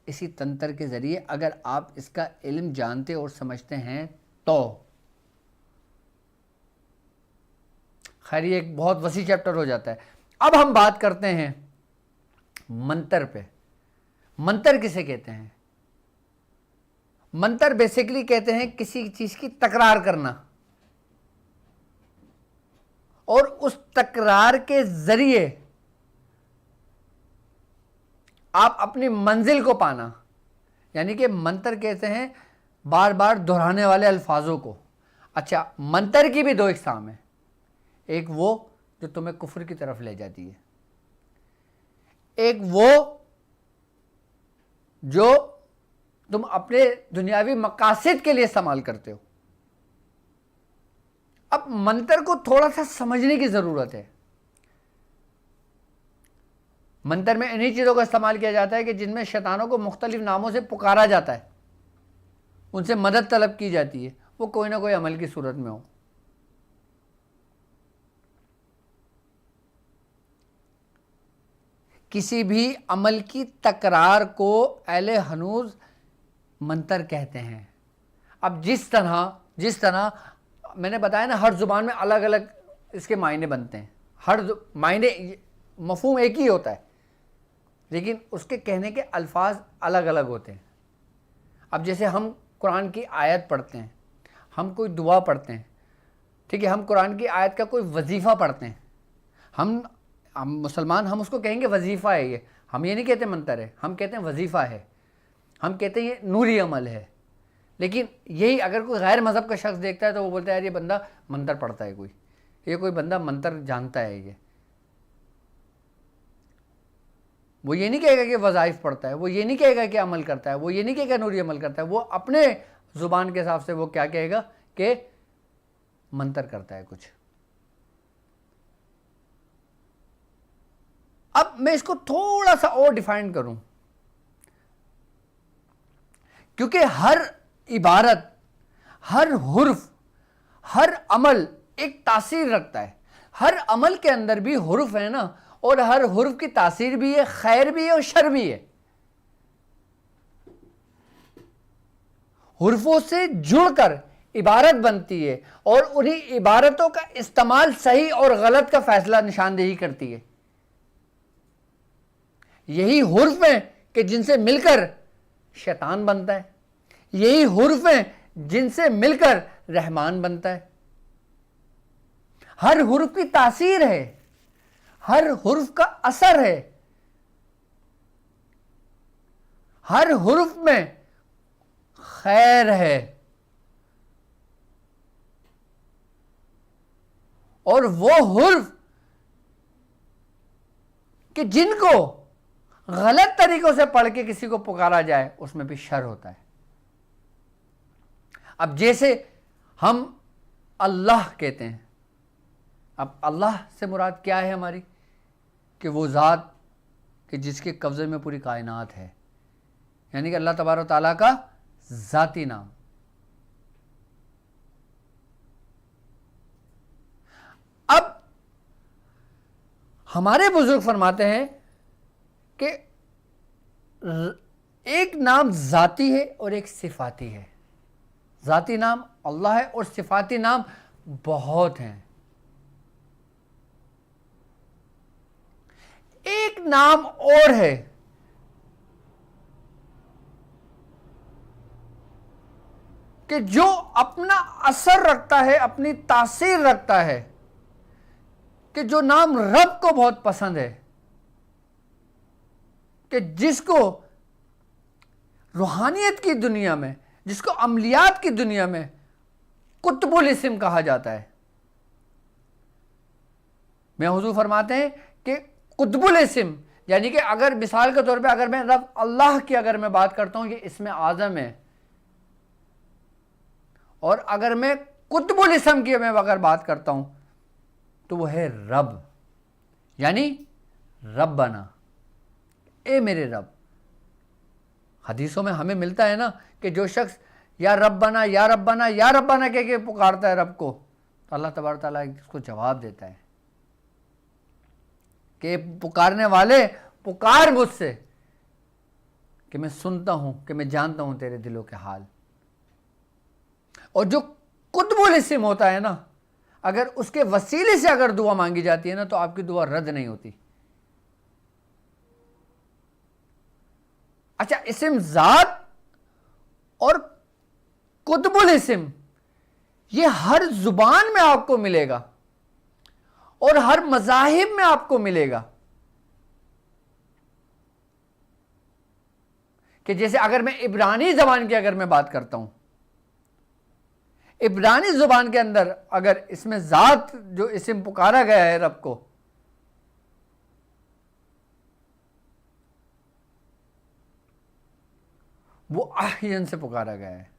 इसी तंत्र के जरिए, अगर आप इसका इल्म जानते और समझते हैं तो। खैर, ये एक बहुत वसी चैप्टर हो जाता है। अब हम बात करते हैं मंत्र पे। मंत्र किसे कहते हैं? मंत्र बेसिकली कहते हैं किसी चीज की तकरार करना। और उस तकरार के जरिए आप अपनी मंजिल को पाना। यानी कि मंत्र कहते हैं बार बार दोहराने वाले अल्फाजों को। अच्छा, मंत्र की भी दो इकसाम है, एक वो जो तुम्हें कुफ्र की तरफ ले जाती है, एक वो जो तुम अपने दुनियावी मकासद के लिए इस्तेमाल करते हो। अब मंत्र को थोड़ा सा समझने की जरूरत है। मंत्र में इन्हीं चीजों का इस्तेमाल किया जाता है कि जिनमें शैतानों को मुख्तलिफ नामों से पुकारा जाता है, उनसे मदद तलब की जाती है, वो कोई ना कोई अमल की सूरत में हो। किसी भी अमल की तकरार को अहले हनूज मंतर कहते हैं। अब जिस तरह मैंने बताया ना, हर जुबान में अलग अलग इसके मायने बनते हैं, हर मायने मफहूम एक ही होता है, लेकिन उसके कहने के अल्फाज अलग अलग होते हैं। अब जैसे हम कुरान की आयत पढ़ते हैं, हम कोई दुआ पढ़ते हैं, ठीक है, हम कुरान की आयत का कोई वजीफ़ा पढ़ते हैं, हम मुसलमान, हम उसको कहेंगे वजीफ़ा है ये, हम ये नहीं कहते मंतर है, हम कहते हैं वजीफ़ा है, हम कहते हैं ये नूरी अमल है। लेकिन यही अगर कोई गैर मज़हब का शख्स देखता है तो वो बोलता है यार ये बंदा मंतर पढ़ता है, कोई बंदा मंतर जानता है। ये वो ये नहीं कहेगा कि वज़ाइफ पढ़ता है, वो ये नहीं कहेगा कि अमल करता है, वो ये नहीं कहेगा नूरी अमल करता है, वो अपने ज़ुबान के हिसाब से वो क्या कहेगा कि मंतर करता है कुछ। अब मैं इसको थोड़ा सा और डिफाइन करूं, क्योंकि हर इबारत, हर हुर्फ, हर अमल एक तासीर रखता है। हर अमल के अंदर भी हुर्फ है ना, और हर हुर्फ की तासीर भी है, खैर भी है और शर भी है। हुर्फों से जुड़कर इबारत बनती है और उन्हीं इबारतों का इस्तेमाल सही और गलत का फैसला निशानदेही करती है। यही हुर्फ हैं कि जिनसे मिलकर शैतान बनता है, यही हुर्फ हैं जिनसे मिलकर रहमान बनता है। हर हुर्फ की तासीर है, हर हुर्फ का असर है, हर हुर्फ में खैर है, और वो हुर्फ कि जिनको गलत तरीकों से पढ़ के किसी को पुकारा जाए उसमें भी शर होता है। अब जैसे हम अल्लाह कहते हैं, अब अल्लाह से मुराद क्या है हमारी, कि वो ज़ात कि जिसके कब्ज़े में पूरी कायनात है, यानी कि अल्लाह तबारक ताला का ज़ाती नाम। अब हमारे बुजुर्ग फरमाते हैं कि एक नाम ज़ाती है और एक सिफाती है। ज़ाती नाम अल्लाह है और सिफाती नाम बहुत हैं। एक नाम और है कि जो अपना असर रखता है, अपनी तासीर रखता है, कि जो नाम रब को बहुत पसंद है, कि जिसको रूहानियत की दुनिया में, जिसको अमलियात की दुनिया में कुतुबुल इस्म कहा जाता है। मैं हुजूर फरमाते हैं कि कुतुबुल इस्म, यानी कि अगर मिसाल के तौर पे अगर मैं रब अल्लाह की अगर मैं बात करता हूं, ये इसमें आज़म है, और अगर मैं कुतुबुल इस्म की मैं अगर बात करता हूं तो वो है रब, यानी रब्बना, ए मेरे रब। हदीसों में हमें मिलता है ना कि जो शख्स या रब्बना या रब्बना या रब्बना कह के पुकारता है रब को, तो अल्लाह तबारक ताला उसको जवाब देता है कि पुकारने वाले पुकार मुझसे, कि मैं सुनता हूं, कि मैं जानता हूं तेरे दिलों के हाल। और जो कुतुबुल इस्म होता है ना, अगर उसके वसीले से अगर दुआ मांगी जाती है ना, तो आपकी दुआ रद्द नहीं होती। अच्छा, इस्म ज़ात और कुतुबुल इस्म ये हर जुबान में आपको मिलेगा, और हर मज़ाहिब में आपको मिलेगा कि जैसे अगर मैं इब्रानी ज़बान की अगर मैं बात करता हूं, इब्रानी ज़ुबान के अंदर अगर इसमें ज़ात जो इस्म पुकारा गया है रब को, वो अहयन से पुकारा गया है,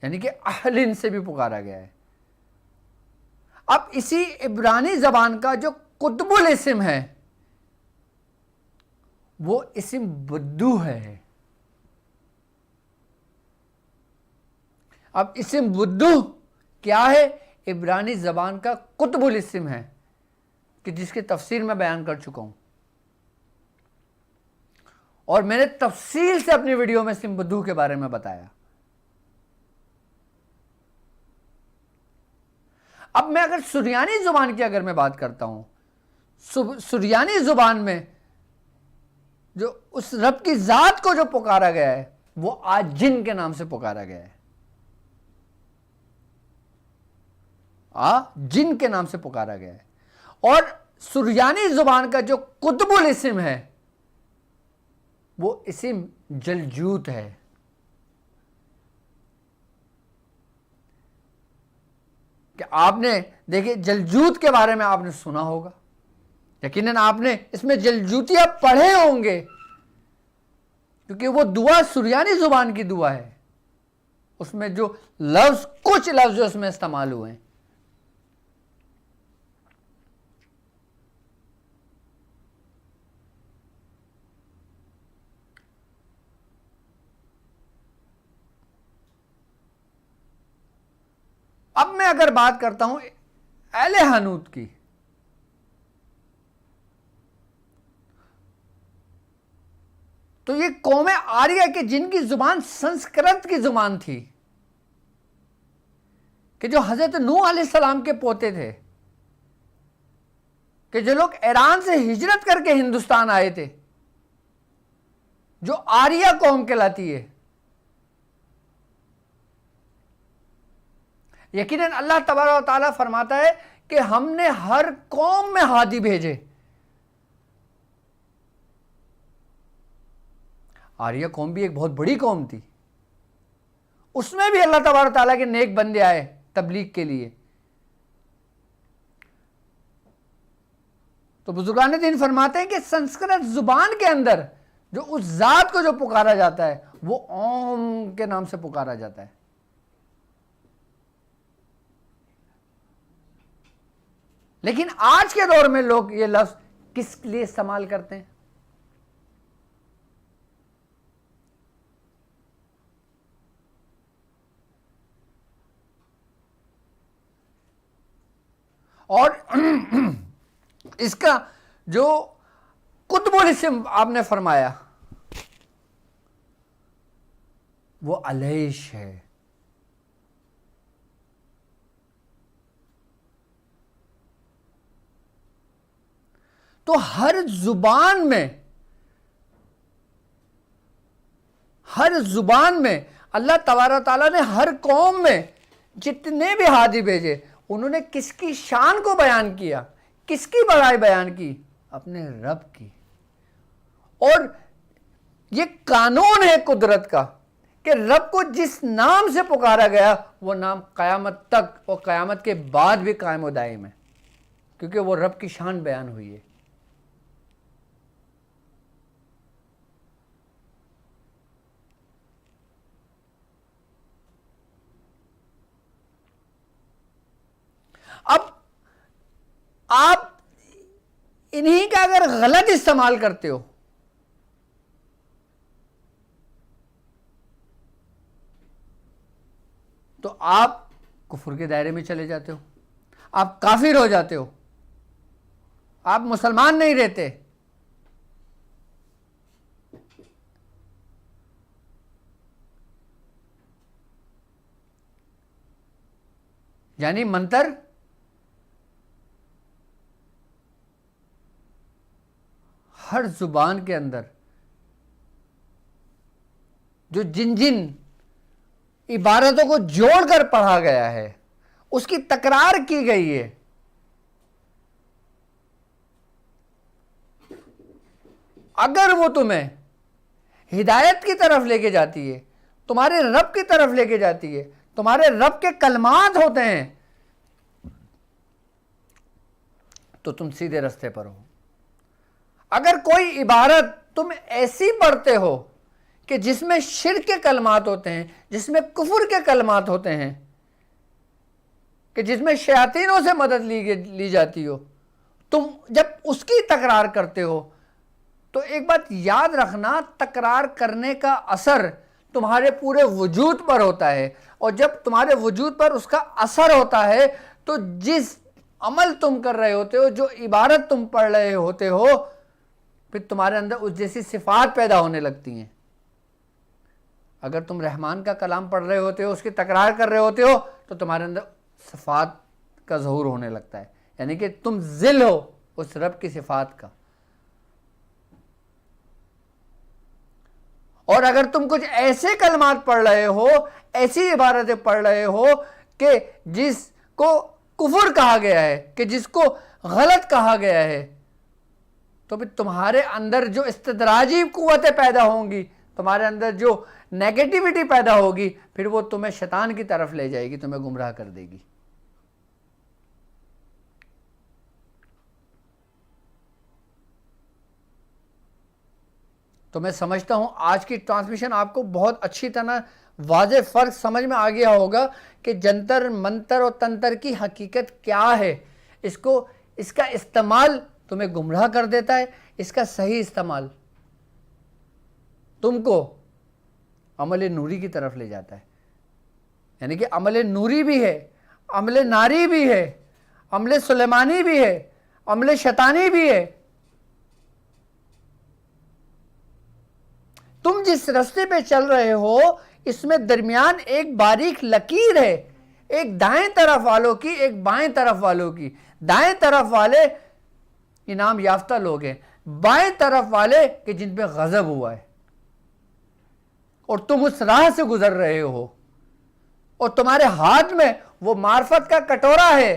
यानी कि अहलिन से भी पुकारा गया है। अब इसी इब्रानी ज़बान का जो कुतुबुल इस्म है वो इस्म बुद्दू है। अब इस्म बुद्दू क्या है? इब्रानी ज़बान का कुतुबुल इस्म है कि जिसकी तफसीर मैं बयान कर चुका हूं, और मैंने तफसील से अपनी वीडियो में इस्म बुद्दू के बारे में बताया। अब मैं अगर सुरयानी ज़ुबान की अगर मैं बात करता हूं, सुरयानी ज़ुबान में जो उस रब की ज़ात को जो पुकारा गया है वो आजिन के नाम से पुकारा गया है। जिन के नाम से पुकारा गया है। और सुरयानी ज़ुबान का जो कुतुबुल इस्म है वो इस्म जलजूत है। कि आपने देखिए जलजूत के बारे में आपने सुना होगा, यकीनन आपने इसमें जलजूतियां पढ़े होंगे, क्योंकि वो दुआ सुरयानी ज़ुबान की दुआ है। उसमें जो लफ्ज़, कुछ लफ्ज़ उसमें इस्तेमाल हुए हैं। अब मैं अगर बात करता हूं अहले हनूत की, तो ये कौम आर्या के जिनकी जुबान संस्कृत की जुबान थी, कि जो हजरत नूह अलैहिस्सलाम के पोते थे, कि जो लोग ईरान से हिजरत करके हिंदुस्तान आए थे, जो आर्या कौम कहलाती है। यकीनन अल्लाह तबारक व तआला फरमाता है कि हमने हर कौम में हादी भेजे। आर्या कौम भी एक बहुत बड़ी कौम थी, उसमें भी अल्लाह तबारक व तआला के नेक बंदे आए तबलीग के लिए। तो बुजुर्गान दीन फरमाते हैं कि संस्कृत जुबान के अंदर जो उस जात को जो पुकारा जाता है वो ओम के नाम से पुकारा जाता है। लेकिन आज के दौर में लोग ये लफ्ज किस लिए इस्तेमाल करते हैं? और इसका जो कुतुबुल इस्म आपने फरमाया वो अलैश है। तो हर जुबान में अल्लाह तबारक तआला ने हर कौम में जितने भी हादी भेजे, उन्होंने किसकी शान को बयान किया, किसकी बड़ाई बयान की? अपने रब की। और ये कानून है कुदरत का कि रब को जिस नाम से पुकारा गया वो नाम क़यामत तक और क़यामत के बाद भी कायम व दायम है, क्योंकि वो रब की शान बयान हुई है। अब आप इन्हीं का अगर गलत इस्तेमाल करते हो तो आप कुफर के दायरे में चले जाते हो, आप काफिर हो जाते हो, आप मुसलमान नहीं रहते। यानी मंतर हर जुबान के अंदर जो जिन जिन इबारतों को जोड़कर पढ़ा गया है, उसकी तकरार की गई है। अगर वो तुम्हें हिदायत की तरफ लेके जाती है, तुम्हारे रब की तरफ लेके जाती है, तुम्हारे रब के कलमात होते हैं, तो तुम सीधे रास्ते पर हो। अगर कोई इबारत तुम ऐसी पढ़ते हो कि जिसमें शिर्क के कलमात होते हैं, जिसमें कुफर के कलमात होते हैं, कि जिसमें शयातीनों से मदद ली जाती हो, तुम जब उसकी तकरार करते हो, तो एक बात याद रखना, तकरार करने का असर तुम्हारे पूरे वजूद पर होता है, और जब तुम्हारे वजूद पर उसका असर होता है, तो जिस अमल तुम कर रहे होते हो, जो इबारत तुम पढ़ रहे होते हो, फिर तुम्हारे अंदर उस जैसी सिफात पैदा होने लगती हैं। अगर तुम रहमान का कलाम पढ़ रहे होते हो, उसकी तकरार कर रहे होते हो, तो तुम्हारे अंदर सिफात का ज़हूर होने लगता है, यानी कि तुम ज़िल हो उस रब की सिफात का। और अगर तुम कुछ ऐसे कलमात पढ़ रहे हो, ऐसी इबारतें पढ़ रहे हो कि जिसको कुफर कहा गया है, कि जिसको गलत कहा गया है, तो फिर तुम्हारे अंदर जो इस्तदराजी कुव्वतें पैदा होंगी, तुम्हारे अंदर जो नेगेटिविटी पैदा होगी, फिर वो तुम्हें शैतान की तरफ ले जाएगी, तुम्हें गुमराह कर देगी। तो मैं समझता हूं आज की ट्रांसमिशन आपको बहुत अच्छी तरह वाज़ेह फ़र्क समझ में आ गया होगा कि जंतर मंतर और तंत्र की हकीकत क्या है। इसका इस्तेमाल तुम्हें गुमराह कर देता है, इसका सही इस्तेमाल तुमको अमल नूरी की तरफ ले जाता है। यानी कि अमल नूरी भी है, अमल नारी भी है, अमल सुलेमानी भी है, अमल शैतानी भी है। तुम जिस रास्ते पे चल रहे हो, इसमें दरमियान एक बारीक लकीर है, एक दाएं तरफ वालों की, एक बाएं तरफ वालों की। दाएं तरफ वाले इनाम याफ्ता लोग हैं, बाएं तरफ वाले कि जिन पे गजब हुआ है, और तुम उस राह से गुजर रहे हो, और तुम्हारे हाथ में वो मार्फत का कटोरा है,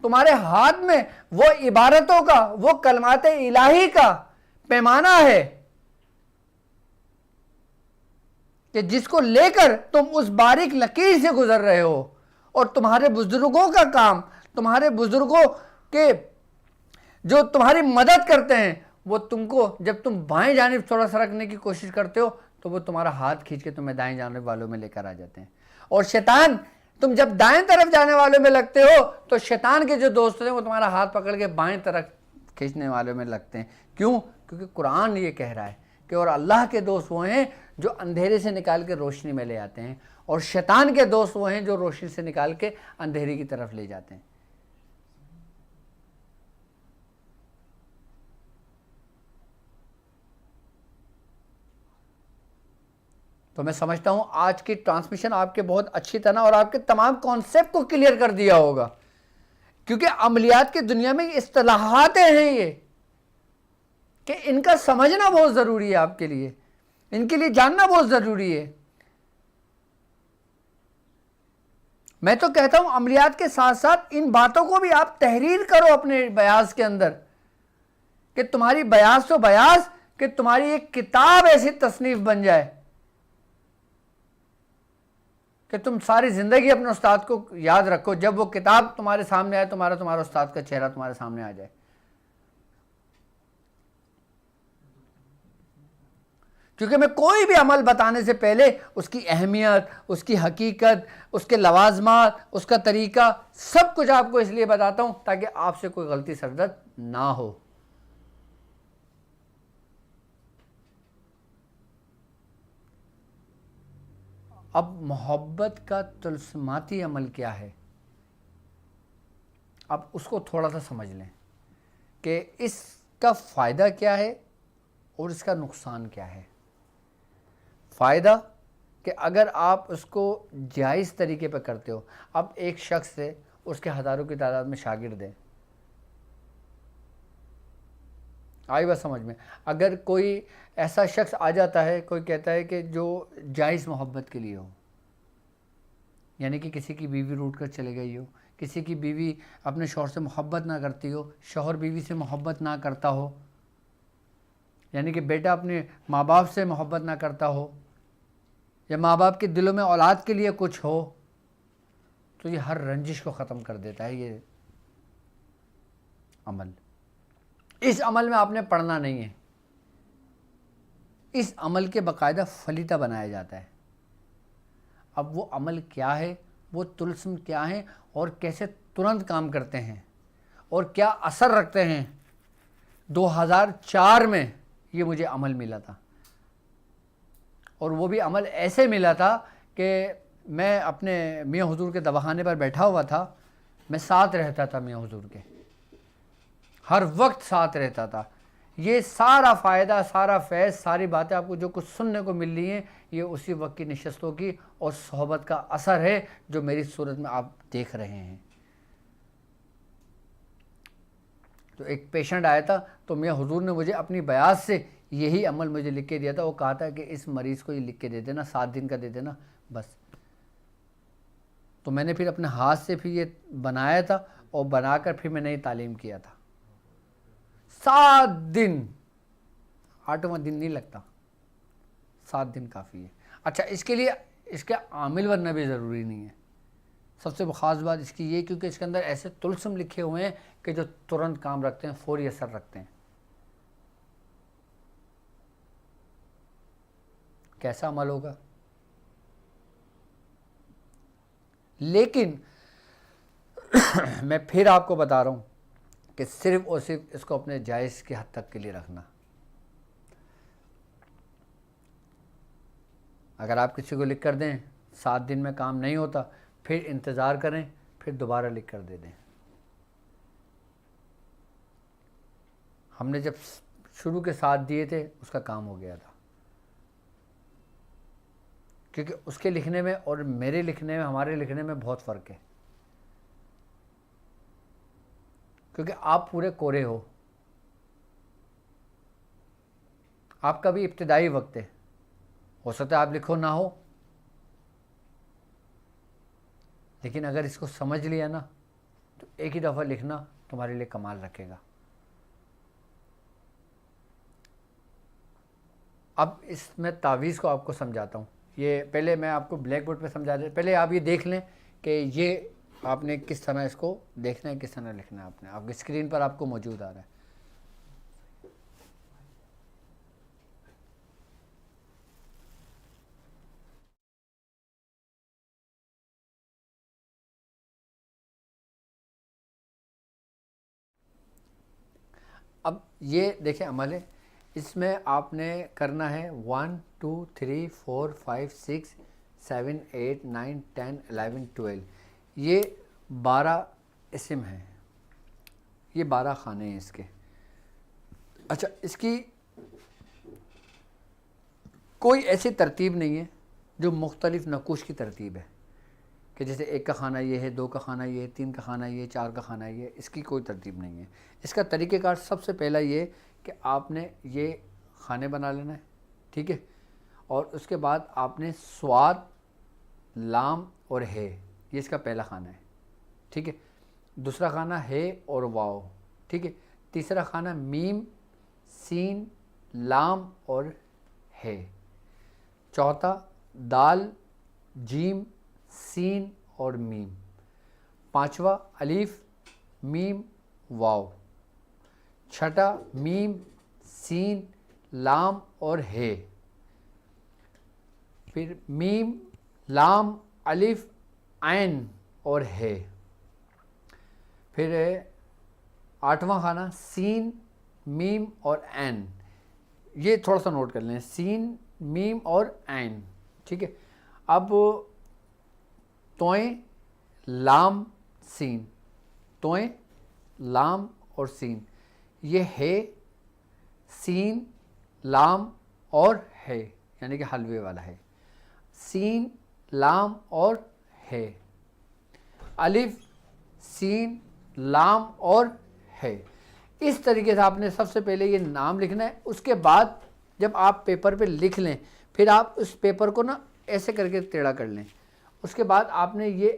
तुम्हारे हाथ में वो इबारतों का, वो कलमाते इलाही का पैमाना है, कि जिसको लेकर तुम उस बारीक लकीर से गुजर रहे हो। और तुम्हारे बुजुर्गों का काम, तुम्हारे बुजुर्गों के जो तुम्हारी मदद करते हैं, वो तुमको जब तुम बाएं जानिब थोड़ा सरकने की कोशिश करते हो, तो वो तुम्हारा हाथ खींच के तुम्हें दाएं जाने वालों में लेकर आ जाते हैं। और शैतान, तुम जब दाएं तरफ जाने वालों में लगते हो, तो शैतान के जो दोस्त हैं वो तुम्हारा हाथ पकड़ के बाएं तरफ खींचने वालों में लगते हैं। क्यों? क्योंकि कुरान ये कह रहा है कि और अल्लाह के दोस्त वो हैं जो अंधेरे से निकाल के रोशनी में ले आते हैं, और शैतान के दोस्त वो हैं जो रोशनी से निकाल के अंधेरे की तरफ ले जाते हैं। तो मैं समझता हूं आज की ट्रांसमिशन आपके बहुत अच्छी तरह और आपके तमाम कॉन्सेप्ट को क्लियर कर दिया होगा, क्योंकि अमलियात की दुनिया में इस्तिलाहात हैं ये, कि इनका समझना बहुत ज़रूरी है आपके लिए, इनके लिए जानना बहुत ज़रूरी है। मैं तो कहता हूं अमलियात के साथ साथ इन बातों को भी आप तहरीर करो अपने बयास के अंदर, कि तुम्हारी बयास तो बयास, कि तुम्हारी एक किताब ऐसी तसनीफ बन जाए कि तुम सारी ज़िंदगी अपने उस्ताद को याद रखो। जब वो किताब तुम्हारे सामने आए, तुम्हारा उस्ताद का चेहरा तुम्हारे सामने आ जाए। क्योंकि मैं कोई भी अमल बताने से पहले उसकी अहमियत, उसकी हकीकत, उसके लवाजमात, उसका तरीका, सब कुछ आपको इसलिए बताता हूं ताकि आपसे कोई गलती सरदर्द ना हो। अब मोहब्बत का तलस्माती अमल क्या है, अब उसको थोड़ा सा समझ लें कि इसका फ़ायदा क्या है और इसका नुकसान क्या है। फ़ायदा कि अगर आप उसको जायज़ तरीके पर करते हो, अब एक शख्स से उसके हज़ारों की तादाद में शागिर्द हैं, आई बात समझ में। अगर कोई ऐसा शख्स आ जाता है, कोई कहता है कि जो जायज़ मोहब्बत के लिए हो, यानी कि किसी की बीवी रूठ कर चले गई हो, किसी की बीवी अपने शौहर से मोहब्बत ना करती हो, शौहर बीवी से मोहब्बत ना करता हो, यानी कि बेटा अपने माँ बाप से मोहब्बत ना करता हो, या माँ बाप के दिलों में औलाद के लिए कुछ हो, तो ये हर रंजिश को ख़त्म कर देता है ये अमल। इस अमल में आपने पढ़ना नहीं है, इस अमल के बाकायदा फलीता बनाया जाता है। अब वो अमल क्या है, वो तुलस्म क्या है, और कैसे तुरंत काम करते हैं, और क्या असर रखते हैं। 2004 में ये मुझे अमल मिला था, और वो भी अमल ऐसे मिला था कि मैं अपने मियाँ हुजूर के दवाखाने पर बैठा हुआ था, मैं साथ रहता था मियाँ हुजूर के, हर वक्त साथ रहता था। ये सारा फ़ायदा, सारा फैज़, सारी बातें आपको जो कुछ सुनने को मिल रही हैं, ये उसी वक्त की नशस्तों की और सोहबत का असर है जो मेरी सूरत में आप देख रहे हैं। तो एक पेशेंट आया था, तो मियाँ हुजूर ने मुझे अपनी बयात से यही अमल मुझे लिख के दिया था। वो कहा था कि इस मरीज़ को ये लिख के दे देना, 7 दिन का दे देना बस। तो मैंने फिर अपने हाथ से फिर ये बनाया था, और बनाकर फिर मैंने ये तालीम किया था। 7 दिन, 8वां दिन नहीं लगता, 7 दिन काफ़ी है। अच्छा, इसके लिए इसके आमिल बनना भी ज़रूरी नहीं है। सबसे ख़ास बात इसकी ये, क्योंकि इसके अंदर ऐसे तुलस्म लिखे हुए हैं कि जो तुरंत काम रखते हैं, फौरी असर रखते हैं। कैसा अमल होगा? लेकिन मैं फिर आपको बता रहा हूँ कि सिर्फ और सिर्फ इसको अपने जायज़ की हद तक के लिए रखना। अगर आप किसी को लिख कर दें, 7 दिन में काम नहीं होता, फिर इंतज़ार करें, फिर दोबारा लिख कर दे दें। हमने जब शुरू के 7 दिए थे, उसका काम हो गया था, क्योंकि उसके लिखने में और मेरे लिखने में, हमारे लिखने में बहुत फ़र्क है। क्योंकि आप पूरे कोरे हो, आपका भी इब्तिदाई वक्त है, हो सकता है आप लिखो ना हो, लेकिन अगर इसको समझ लिया ना, तो एक ही दफ़ा लिखना तुम्हारे लिए कमाल रखेगा। अब इसमें तावीज़ को आपको समझाता हूँ। ये पहले मैं आपको ब्लैक बोर्ड पे समझा दे, पहले आप ये देख लें कि ये आपने किस तरह इसको देखना है, किस तरह लिखना है। आपने आपकी स्क्रीन पर आपको मौजूद आ रहा है। अब ये देखें अमल है, इसमें आपने करना है 1 2 3 4 5 6 7 8 9 10 11 12, ये 12 इसम हैं, ये 12 खाने हैं इसके। अच्छा, इसकी कोई ऐसी तरतीब नहीं है जो मुख्तलिफ नकूश की तरतीब है, कि जैसे 1 का खाना ये है, 2 का खाना ये है, 3 का खाना ये, 4 का खाना ये, इसकी कोई तरतीब नहीं है। इसका तरीक़ेकार सबसे पहला ये कि आपने ये खाने बना लेना है, ठीक है, और उसके बाद आपने स्वाद, लाम और है, ये इसका पहला खाना है, ठीक है। दूसरा खाना है और वाव, ठीक है। तीसरा खाना मीम, सीन, लाम और है। चौथा दाल, जीम, सीन और मीम। पांचवा अलीफ, मीम, वाव। छठा मीम, सीन, लाम और है। फिर मीम, लाम, अलिफ, ऐन और है। फिर आठवां खाना सीन, मीम और ऐन। ये थोड़ा सा नोट कर लें, सीन, मीम और ऐन, ठीक है। अब तोएं, लाम, सीन, तोएं, लाम और सीन, ये है, सीन, लाम और है, यानी कि हलवे वाला है। सीन, लाम और है। अलिफ, सीन, लाम और है। इस तरीके से आपने सबसे पहले ये नाम लिखना है। उसके बाद जब आप पेपर पे लिख लें, फिर आप उस पेपर को ना ऐसे करके टेढ़ा कर लें, उसके बाद आपने ये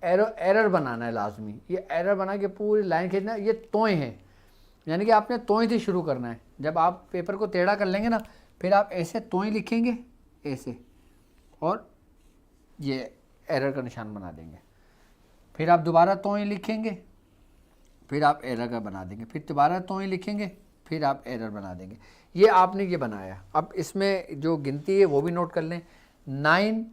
एरर बनाना है लाजमी। ये एरर बना के पूरी लाइन खींचना। ये तोय हैं, यानी कि आपने तोय से शुरू करना है। जब आप पेपर को टेढ़ा कर लेंगे ना, फिर आप ऐसे तोय लिखेंगे ऐसे, और ये एरर का निशान बना देंगे। फिर आप दोबारा तोय लिखेंगे, फिर आप एरर का बना देंगे, फिर दोबारा तोय लिखेंगे, फिर आप एरर बना देंगे। ये आपने ये बनाया। अब इसमें जो गिनती है वो भी नोट कर लें। 9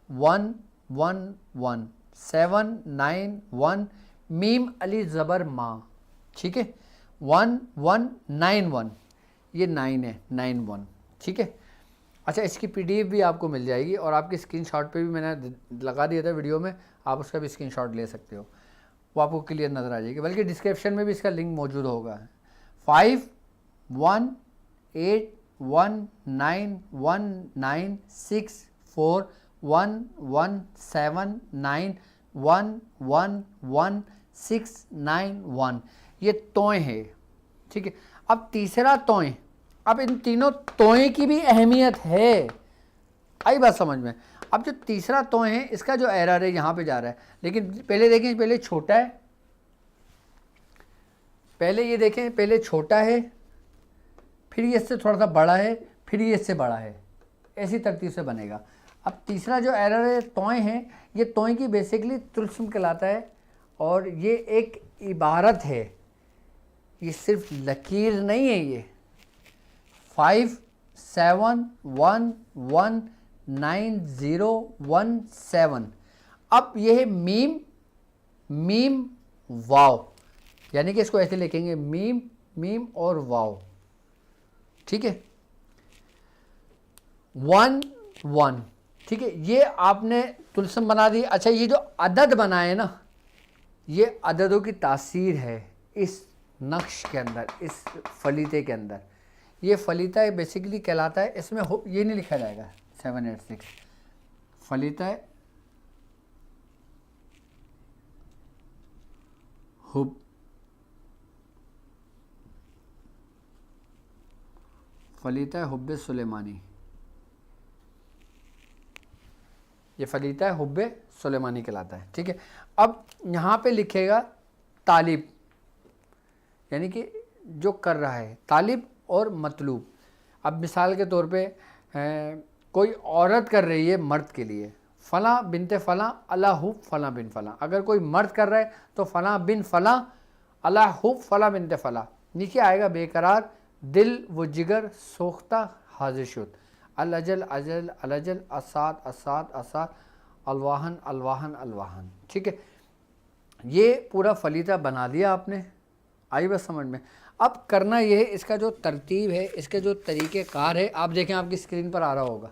1 1 1 7 9 1 मीम अली ज़बर माँ, ठीक है। 1 1 9 1, ये 9 है, 9 1, ठीक है। अच्छा, इसकी PDF भी आपको मिल जाएगी, और आपकी स्क्रीनशॉट पे भी मैंने लगा दिया था वीडियो में, आप उसका भी स्क्रीनशॉट ले सकते हो, वो आपको क्लियर नज़र आ जाएगी। बल्कि डिस्क्रिप्शन में भी इसका लिंक मौजूद होगा। 5 1 8 1 9 1 9 6 4 1 1 7 9 1 1 1 6 9 1, ये तोय है, ठीक है। अब तीसरा तोय, अब इन तीनों तोय की भी अहमियत है, आई बात समझ में। अब जो तीसरा तोय है, इसका जो एरर है यहाँ पे जा रहा है, लेकिन पहले देखें, पहले छोटा है, पहले ये देखें, पहले छोटा है, फिर ये इससे थोड़ा सा बड़ा है, फिर ये इससे बड़ा है, ऐसी तरतीब से बनेगा। अब तीसरा जो एरर है तोय है, ये तोय की बेसिकली तुल्सम कहलाता है, और ये एक इबारत है, ये सिर्फ लकीर नहीं है। ये 5 7 1 1 9 0 1 7, अब ये है मीम मीम वाव, यानी कि इसको ऐसे लिखेंगे मीम मीम और वाव, ठीक है। 1 1, ठीक है। ये आपने तुलसम बना दी। अच्छा, ये जो अदद बनाए ना, ये अददों की तासीर है इस नक्श के अंदर, इस फलीते के अंदर। ये फलीता बेसिकली कहलाता है, इसमें ये नहीं लिखा जाएगा 786, फलीता हुब, फलीता हुब्बे सुलेमानी, ये फलीता हुब्बे सुलेमानी कहलाता है, ठीक है। अब यहाँ पे लिखेगा तालिब, यानी कि जो कर रहा है, तालिब और मतलूब। अब मिसाल के तौर पे कोई औरत कर रही है मर्द के लिए, फ़ला बिनते फ़ला अला हुब फ़ला बिन फ़ला। अगर कोई मर्द कर रहा है तो फ़ला बिन फ़ला अला हुब फ़ला बिनते फ़ला। नीचे आएगा बेकरार दिल व जिगर सोख्ता हाजिर शुद, अलअजल अजल अलअजल असाद असाद असाद अलवाहन अलवाहन अलवाहन, ठीक है। ये पूरा फलीता बना दिया आपने, आई बस समझ में। अब करना ये है, इसका जो तरतीब है, इसके जो तरीक़ेकार है, आप देखें आपकी स्क्रीन पर आ रहा होगा,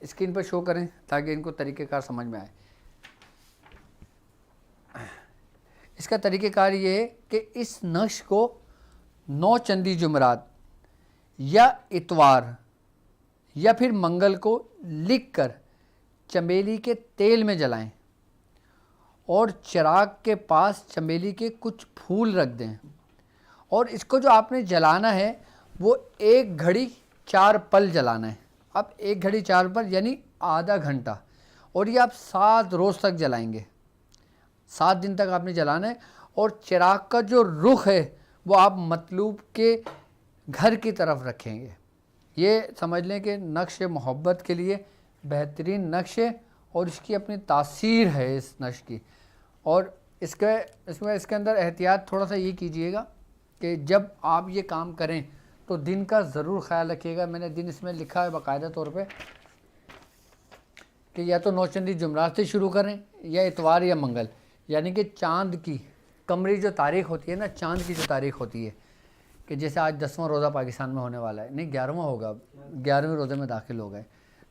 स्क्रीन पर शो करें ताकि इनको तरीक़ेकार समझ में आए। इसका तरीक़ेकार ये है कि इस नक्श को 9 चंदी जुमरात या इतवार या फिर मंगल को लिखकर चमेली के तेल में जलाएं, और चिराग के पास चमेली के कुछ फूल रख दें, और इसको जो आपने जलाना है वो 1 घड़ी 4 पल जलाना है। अब 1 घड़ी 4 पल यानी आधा घंटा, और ये आप 7 रोज़ तक जलाएंगे, 7 दिन तक आपने जलाना है। और चिराग का जो रुख है वो आप मतलूब के घर की तरफ रखेंगे। ये समझ लें कि नक्श मोहब्बत के लिए बेहतरीन नक्श है, और इसकी अपनी तासीर है इस नक्श की। और इसके अंदर एहतियात थोड़ा सा ये कीजिएगा कि जब आप ये काम करें तो दिन का ज़रूर ख्याल रखिएगा। मैंने दिन इसमें लिखा है बाकायदा तौर पे कि या तो 9 चंदी जुमरात से शुरू करें या इतवार या मंगल, यानी कि चाँद की कमरी जो तारीख़ होती है ना, चाँद की जो तारीख़ होती है, कि जैसे आज 10वां रोज़ा पाकिस्तान में होने वाला है, नहीं 11वां होगा, 11वें रोज़े में दाखिल हो गए,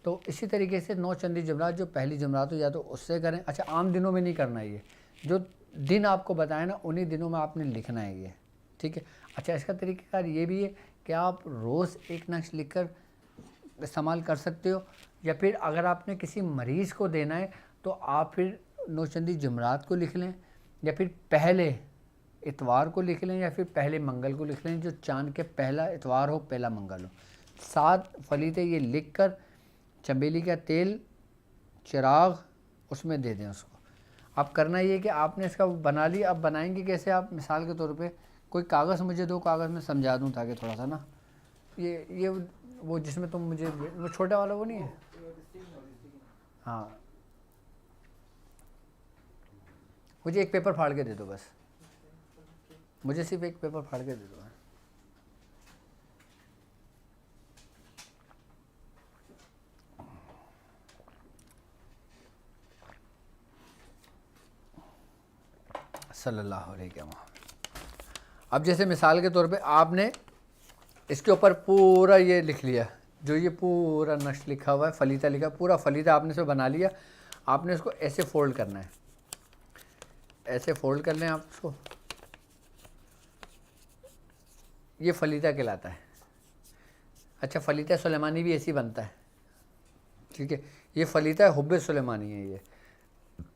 तो इसी तरीके से 9 चंदी जुमरात जो पहली जुमरात हो या तो उससे करें। अच्छा, आम दिनों में नहीं करना है, ये जो दिन आपको बताए ना उन्हीं दिनों में आपने लिखना है ये, ठीक है। अच्छा, इसका तरीक़ेकार ये भी है कि आप रोज़ एक नक्श लिख कर इस्तेमाल कर सकते हो, या फिर अगर आपने किसी मरीज़ को देना है तो आप फिर 9 चंदी जुमरात को लिख लें, या फिर पहले इतवार को लिख लें, या फिर पहले मंगल को लिख लें, जो चाँद के पहला इतवार हो पहला मंगल हो। 7 फलीते ये लिख कर चमेली का तेल, चिराग उसमें दे दें उसको। अब करना ये कि आपने इसका बना लिया, अब बनाएंगे कैसे आप, मिसाल के तौर पे कोई कागज़ मुझे दो, कागज़ में समझा दूँ ताकि थोड़ा सा ना, ये वो जिसमें तुम मुझे, वो छोटा वाला वो नहीं है, हाँ मुझे एक पेपर फाड़ के दे दो बस, मुझे सिर्फ एक पेपर फाड़ के दे दो। सल्लल्लाहु अलैहि वसल्लम। अब जैसे मिसाल के तौर पे आपने इसके ऊपर पूरा ये लिख लिया, जो ये पूरा नक्श लिखा हुआ है, फलीता लिखा, पूरा फलीता आपने इसको बना लिया। आपने इसको ऐसे फोल्ड करना है, ऐसे फोल्ड कर लें आप इसको, ये फलीता कहलाता है। अच्छा, फलीता सुलेमानी भी ऐसे ही बनता है, ठीक है, ये फलीता हुब्बे सुलेमानी है, ये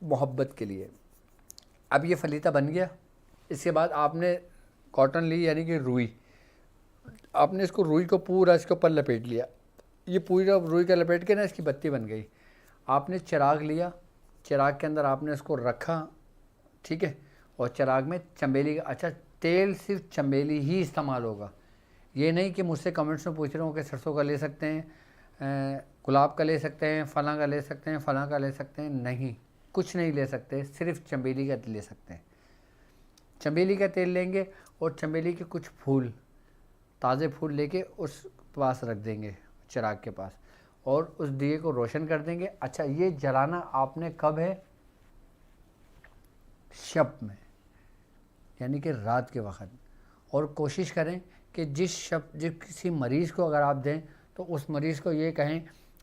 मोहब्बत के लिए। अब ये फलीता बन गया। इसके बाद आपने कॉटन ली, यानी कि रुई, आपने इसको रुई को पूरा इसके ऊपर लपेट लिया, ये पूरा रुई का लपेट के ना इसकी बत्ती बन गई। आपने चिराग लिया, चिराग के अंदर आपने इसको रखा, ठीक है, और चिराग में चमेली का, अच्छा तेल सिर्फ चमेली ही इस्तेमाल होगा। ये नहीं कि मुझसे कमेंट्स में पूछ रहे हो कि सरसों का ले सकते हैं, गुलाब का ले सकते हैं, फलां का ले सकते हैं, फलां का ले सकते हैं, नहीं, कुछ नहीं ले सकते, सिर्फ चमेली का ले सकते हैं। चमेली का तेल लेंगे और चमेली के कुछ फूल, ताज़े फूल लेके उस पास रख देंगे चिराग के पास, और उस दिए को रोशन कर देंगे। अच्छा, ये जलाना आपने कब है, शब में, यानी कि रात के वक्त। और कोशिश करें कि जिस किसी मरीज़ को अगर आप दें तो उस मरीज़ को ये कहें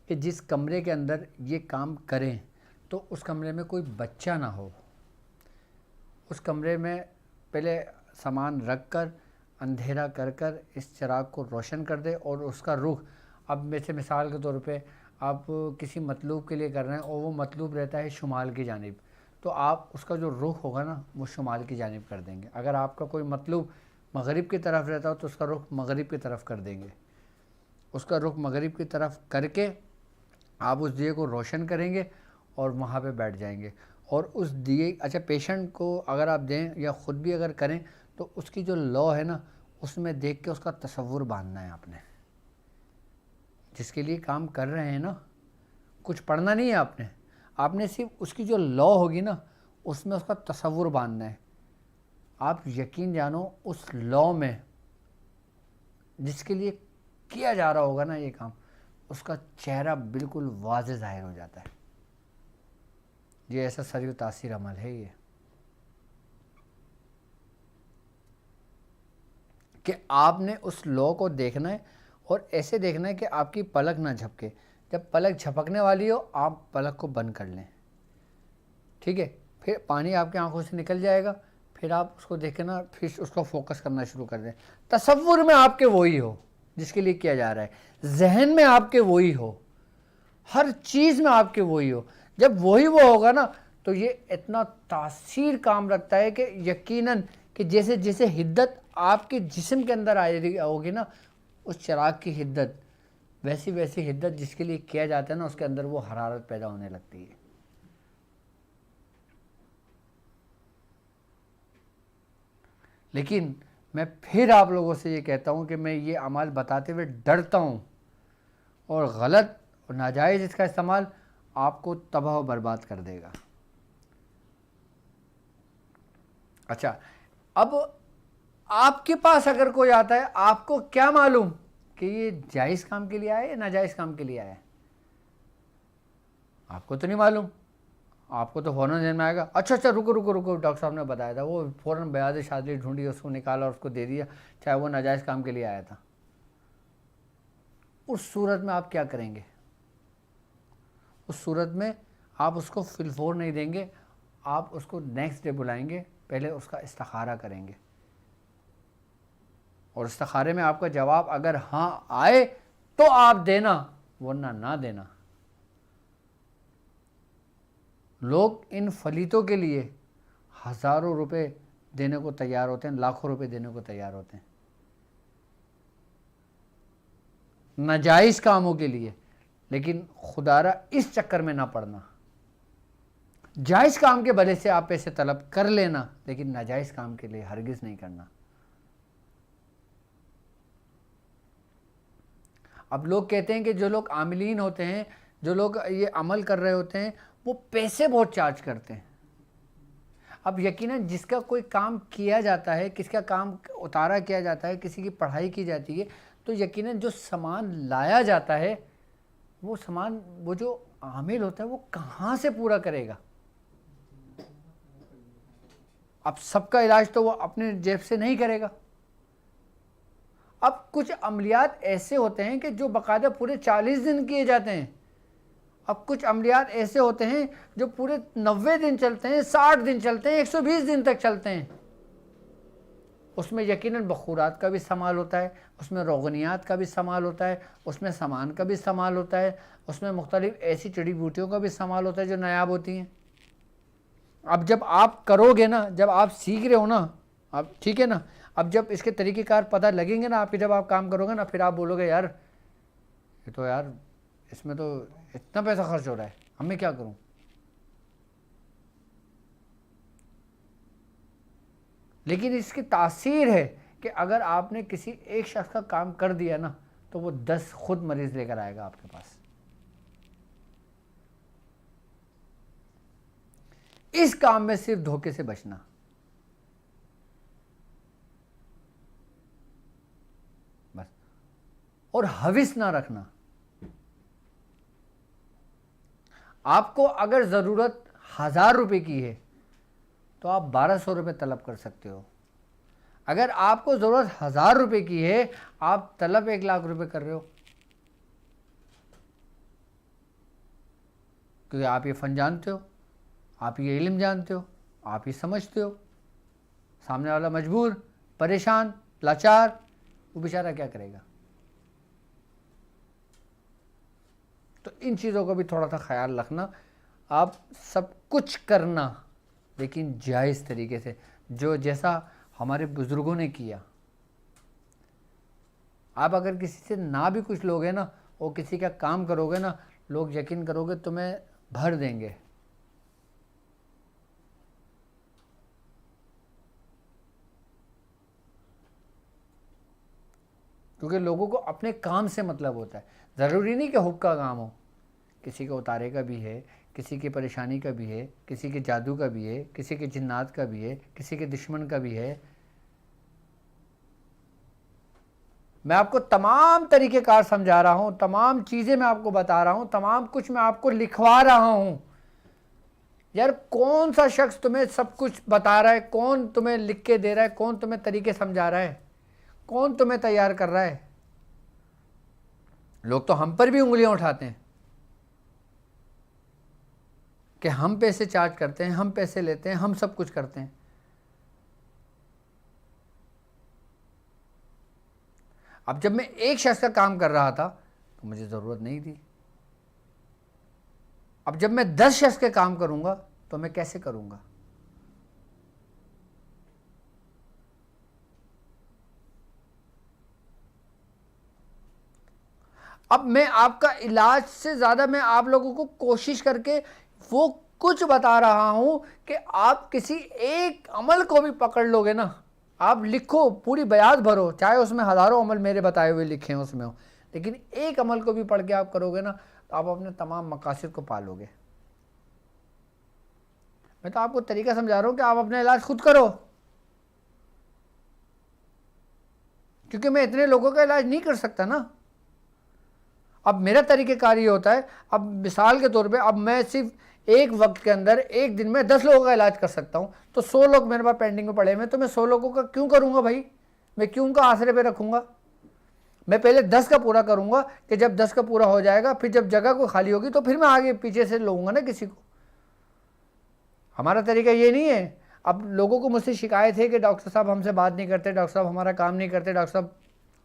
कि जिस कमरे के अंदर ये काम करें तो उस कमरे में कोई बच्चा ना हो। उस कमरे में पहले सामान रख कर, अंधेरा कर कर इस चिराग को रोशन कर दे, और उसका रुख, अब वैसे मिसाल के तौर पे आप किसी मतलूब के लिए कर रहे हैं और वो मतलूब रहता है शुमाल की जानिब, तो आप उसका जो रुख होगा ना वो शुमाल की जानिब कर देंगे। अगर आपका कोई मतलूब मगरिब की तरफ रहता हो तो उसका रुख मगरिब की तरफ कर देंगे। उसका रुख मगरिब की तरफ करके आप उस दिए को रोशन करेंगे और वहाँ पे बैठ जाएंगे। और उस दिए, अच्छा पेशेंट को अगर आप दें या ख़ुद भी अगर करें तो उसकी जो लौ है ना, उसमें देख के उसका तसव्वुर बांधना है आपने, जिसके लिए काम कर रहे हैं ना, कुछ पढ़ना नहीं है आपने, आपने सिर्फ उसकी जो लौ होगी ना उसमें उसका तसव्वुर बांधना है। आप यकीन जानो उस लौ में जिसके लिए किया जा रहा होगा ना ये काम, उसका चेहरा बिल्कुल वाज़े ज़ाहिर हो जाता है। ये ऐसा सरी तासीर अमल है ये, कि आपने उस लौ को देखना है और ऐसे देखना है कि आपकी पलक ना झपके। जब पलक झपकने वाली हो आप पलक को बंद कर लें, ठीक है, फिर पानी आपकी आंखों से निकल जाएगा, फिर आप उसको देखना, फिर उसको फोकस करना शुरू कर दें। तसव्वुर में आपके वही हो जिसके लिए किया जा रहा है, जहन में आपके वही हो, हर चीज़ में आपके वही हो। जब वही वो होगा ना तो ये इतना तासीर काम रखता है कि यकीनन कि जैसे जैसे हिद्दत आपके जिस्म के अंदर आएगी होगी ना उस चिराग की हिद्दत, वैसी वैसी हिद्दत जिसके लिए किया जाता है ना उसके अंदर वो हरारत पैदा होने लगती है। लेकिन मैं फिर आप लोगों से ये कहता हूँ कि मैं ये अमल बताते हुए डरता हूँ, और गलत और नाजायज़ इसका इस्तेमाल आपको तबाह और बर्बाद कर देगा। अच्छा, अब आपके पास अगर कोई आता है, आपको क्या मालूम कि ये जायज़ काम के लिए आया या नाजायज़ काम के लिए आया है, आपको तो नहीं मालूम। आपको तो फ़ौरन ज़हन में आएगा, अच्छा अच्छा रुको रुको रुको, डॉक्टर साहब ने बताया था, वो फ़ौरन बयाद शादी ढूंढी, उसको निकाला और उसको दे दिया, चाहे वो नाजायज़ काम के लिए आया था। उस सूरत में आप क्या करेंगे? उस सूरत में आप उसको फिलफोर नहीं देंगे, आप उसको नेक्स्ट डे बुलाएंगे, पहले उसका इस्तिखारा करेंगे, और इस्तिखारे में आपका जवाब अगर हाँ आए तो आप देना, वरना ना देना। लोग इन फलीतों के लिए हज़ारों रुपए देने को तैयार होते हैं, लाखों रुपए देने को तैयार होते हैं नाजायज़ कामों के लिए। लेकिन खुदारा इस चक्कर में ना पड़ना। जायज़ काम के भले से आप पैसे तलब कर लेना, लेकिन नाजायज़ काम के लिए हरगिज़ नहीं करना। अब लोग कहते हैं कि जो लोग आमिलीन होते हैं, जो लोग ये अमल कर रहे होते हैं, वो पैसे बहुत चार्ज करते हैं। अब यकीनन जिसका कोई काम किया जाता है, किसका काम उतारा किया जाता है, किसी की पढ़ाई की जाती है, तो यकीनन जो सामान लाया जाता है, वो सामान वो जो आमिल होता है वो कहाँ से पूरा करेगा? अब सबका इलाज तो वो अपने जेब से नहीं करेगा। अब कुछ अमलियात ऐसे होते हैं कि जो बाकायदा पूरे 40 दिन किए जाते हैं। अब कुछ अमलियात ऐसे होते हैं जो पूरे 90 दिन चलते हैं, 60 दिन चलते हैं, 120 दिन तक चलते हैं। उसमें यकीनन बखूरात का भी इस्तेमाल होता है, उसमें रोगनियात का भी इस्तेमाल होता है, उसमें सामान का भी इस्तेमाल होता है, उसमें मुख्तलिफ ऐसी जड़ी बूटियों का भी इस्तेमाल होता है जो नायाब होती हैं। अब जब आप करोगे ना, जब आप सीख रहे हो ना, अब ठीक है ना, अब जब इसके तरीक़ेकार पता लगेंगे ना आपके, जब आप काम करोगे ना, फिर आप बोलोगे यार ये तो यार इसमें तो इतना पैसा खर्च हो रहा है, अब मैं क्या करूं? लेकिन इसकी तासीर है कि अगर आपने किसी एक शख्स का काम कर दिया ना, तो वो 10 खुद मरीज लेकर आएगा आपके पास। इस काम में सिर्फ धोखे से बचना। बस। और हविस ना रखना। आपको अगर ज़रूरत 1000 रुपये की है तो आप 1200 रुपये तलब कर सकते हो। अगर आपको ज़रूरत 1000 रुपये की है, आप तलब 1 लाख रुपये कर रहे हो, क्योंकि आप ये फ़न जानते हो, आप ये इल्म जानते हो, आप ये समझते हो। सामने वाला मजबूर, परेशान, लाचार, वो बेचारा क्या करेगा? तो इन चीज़ों का भी थोड़ा सा ख्याल रखना। आप सब कुछ करना, लेकिन जायज़ तरीके से, जो जैसा हमारे बुज़ुर्गों ने किया। आप अगर किसी से ना भी कुछ लोगे ना, और किसी का काम करोगे ना, लोग यकीन करोगे तुम्हें भर देंगे। क्योंकि लोगों को अपने काम से मतलब होता है। ज़रूरी नहीं कि हुक्म का काम हो, किसी को उतारे का भी है, किसी की परेशानी का भी है, किसी के जादू का भी है, किसी के जिन्नात का भी है, किसी के दुश्मन का भी है। मैं आपको तमाम तरीक़ेकार समझा रहा हूँ, तमाम चीज़ें मैं आपको बता रहा हूँ, तमाम कुछ मैं आपको लिखवा रहा हूँ। यार कौन सा शख्स तुम्हें सब कुछ बता रहा है? कौन तुम्हें लिख के दे रहा है? कौन तुम्हें तरीके समझा रहा है? कौन तुम्हें तैयार कर रहा है? लोग तो हम पर भी उंगलियां उठाते हैं कि हम पैसे चार्ज करते हैं, हम पैसे लेते हैं, हम सब कुछ करते हैं। अब जब मैं एक शख्स का काम कर रहा था तो मुझे ज़रूरत नहीं थी। अब जब मैं 10 शख्स के काम करूंगा तो मैं कैसे करूंगा? अब मैं आपका इलाज से ज़्यादा मैं आप लोगों को कोशिश करके वो कुछ बता रहा हूं कि आप किसी एक अमल को भी पकड़ लोगे ना, आप लिखो, पूरी बयात भरो, चाहे उसमें हज़ारों अमल मेरे बताए हुए लिखे हैं उसमें हो, लेकिन एक अमल को भी पढ़ के आप करोगे ना, तो आप अपने तमाम मकासद को पालोगे। मैं तो आपको तरीका समझा रहा हूं कि आप अपना इलाज खुद करो, क्योंकि मैं इतने लोगों का इलाज नहीं कर सकता ना। अब मेरा तरीक़ेकार ये होता है, अब मिसाल के तौर पे, अब मैं सिर्फ एक वक्त के अंदर एक दिन में 10 लोगों का इलाज कर सकता हूँ, तो 100 लोग मेरे पास पेंडिंग में पड़े हुए, तो मैं 100 लोगों का क्यों करूँगा भाई? मैं क्यों उनका आसरे पे रखूँगा? मैं पहले 10 का पूरा करूँगा, कि जब 10 का पूरा हो जाएगा, फिर जब जगह को खाली होगी तो फिर मैं आगे पीछे से लूँगा ना किसी को। हमारा तरीका ये नहीं है। अब लोगों को मुझसे शिकायत है कि डॉक्टर साहब हमसे बात नहीं करते, डॉक्टर साहब हमारा काम नहीं करते, डॉक्टर साहब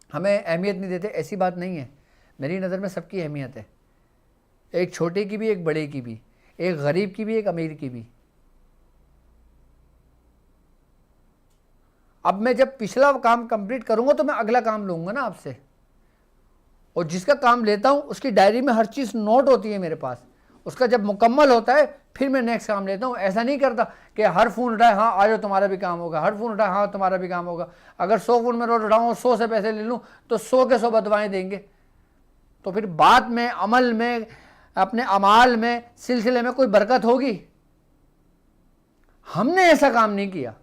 हमें अहमियत नहीं देते। ऐसी बात नहीं है। मेरी नज़र में सबकी अहमियत है, एक छोटे की भी, एक बड़े की भी, एक गरीब की भी, एक अमीर की भी। अब मैं जब पिछला काम कंप्लीट करूंगा तो मैं अगला काम लूँगा ना आपसे, और जिसका काम लेता हूँ उसकी डायरी में हर चीज़ नोट होती है मेरे पास, उसका जब मुकम्मल होता है फिर मैं नेक्स्ट काम लेता हूँ। ऐसा नहीं करता कि हर फ़ोन उठाए, हाँ आ जाओ तुम्हारा भी काम होगा, हर फ़ोन उठाए, हाँ तुम्हारा भी काम होगा। अगर 100 फ़ोन में रोज उठाऊँ, 100 से पैसे ले लूँ तो 100 के 100 बदवाएँ देंगे। तो फिर बात में, अमल में, अपने अमाल में, सिलसिले में कोई बरकत होगी? हमने ऐसा काम नहीं किया।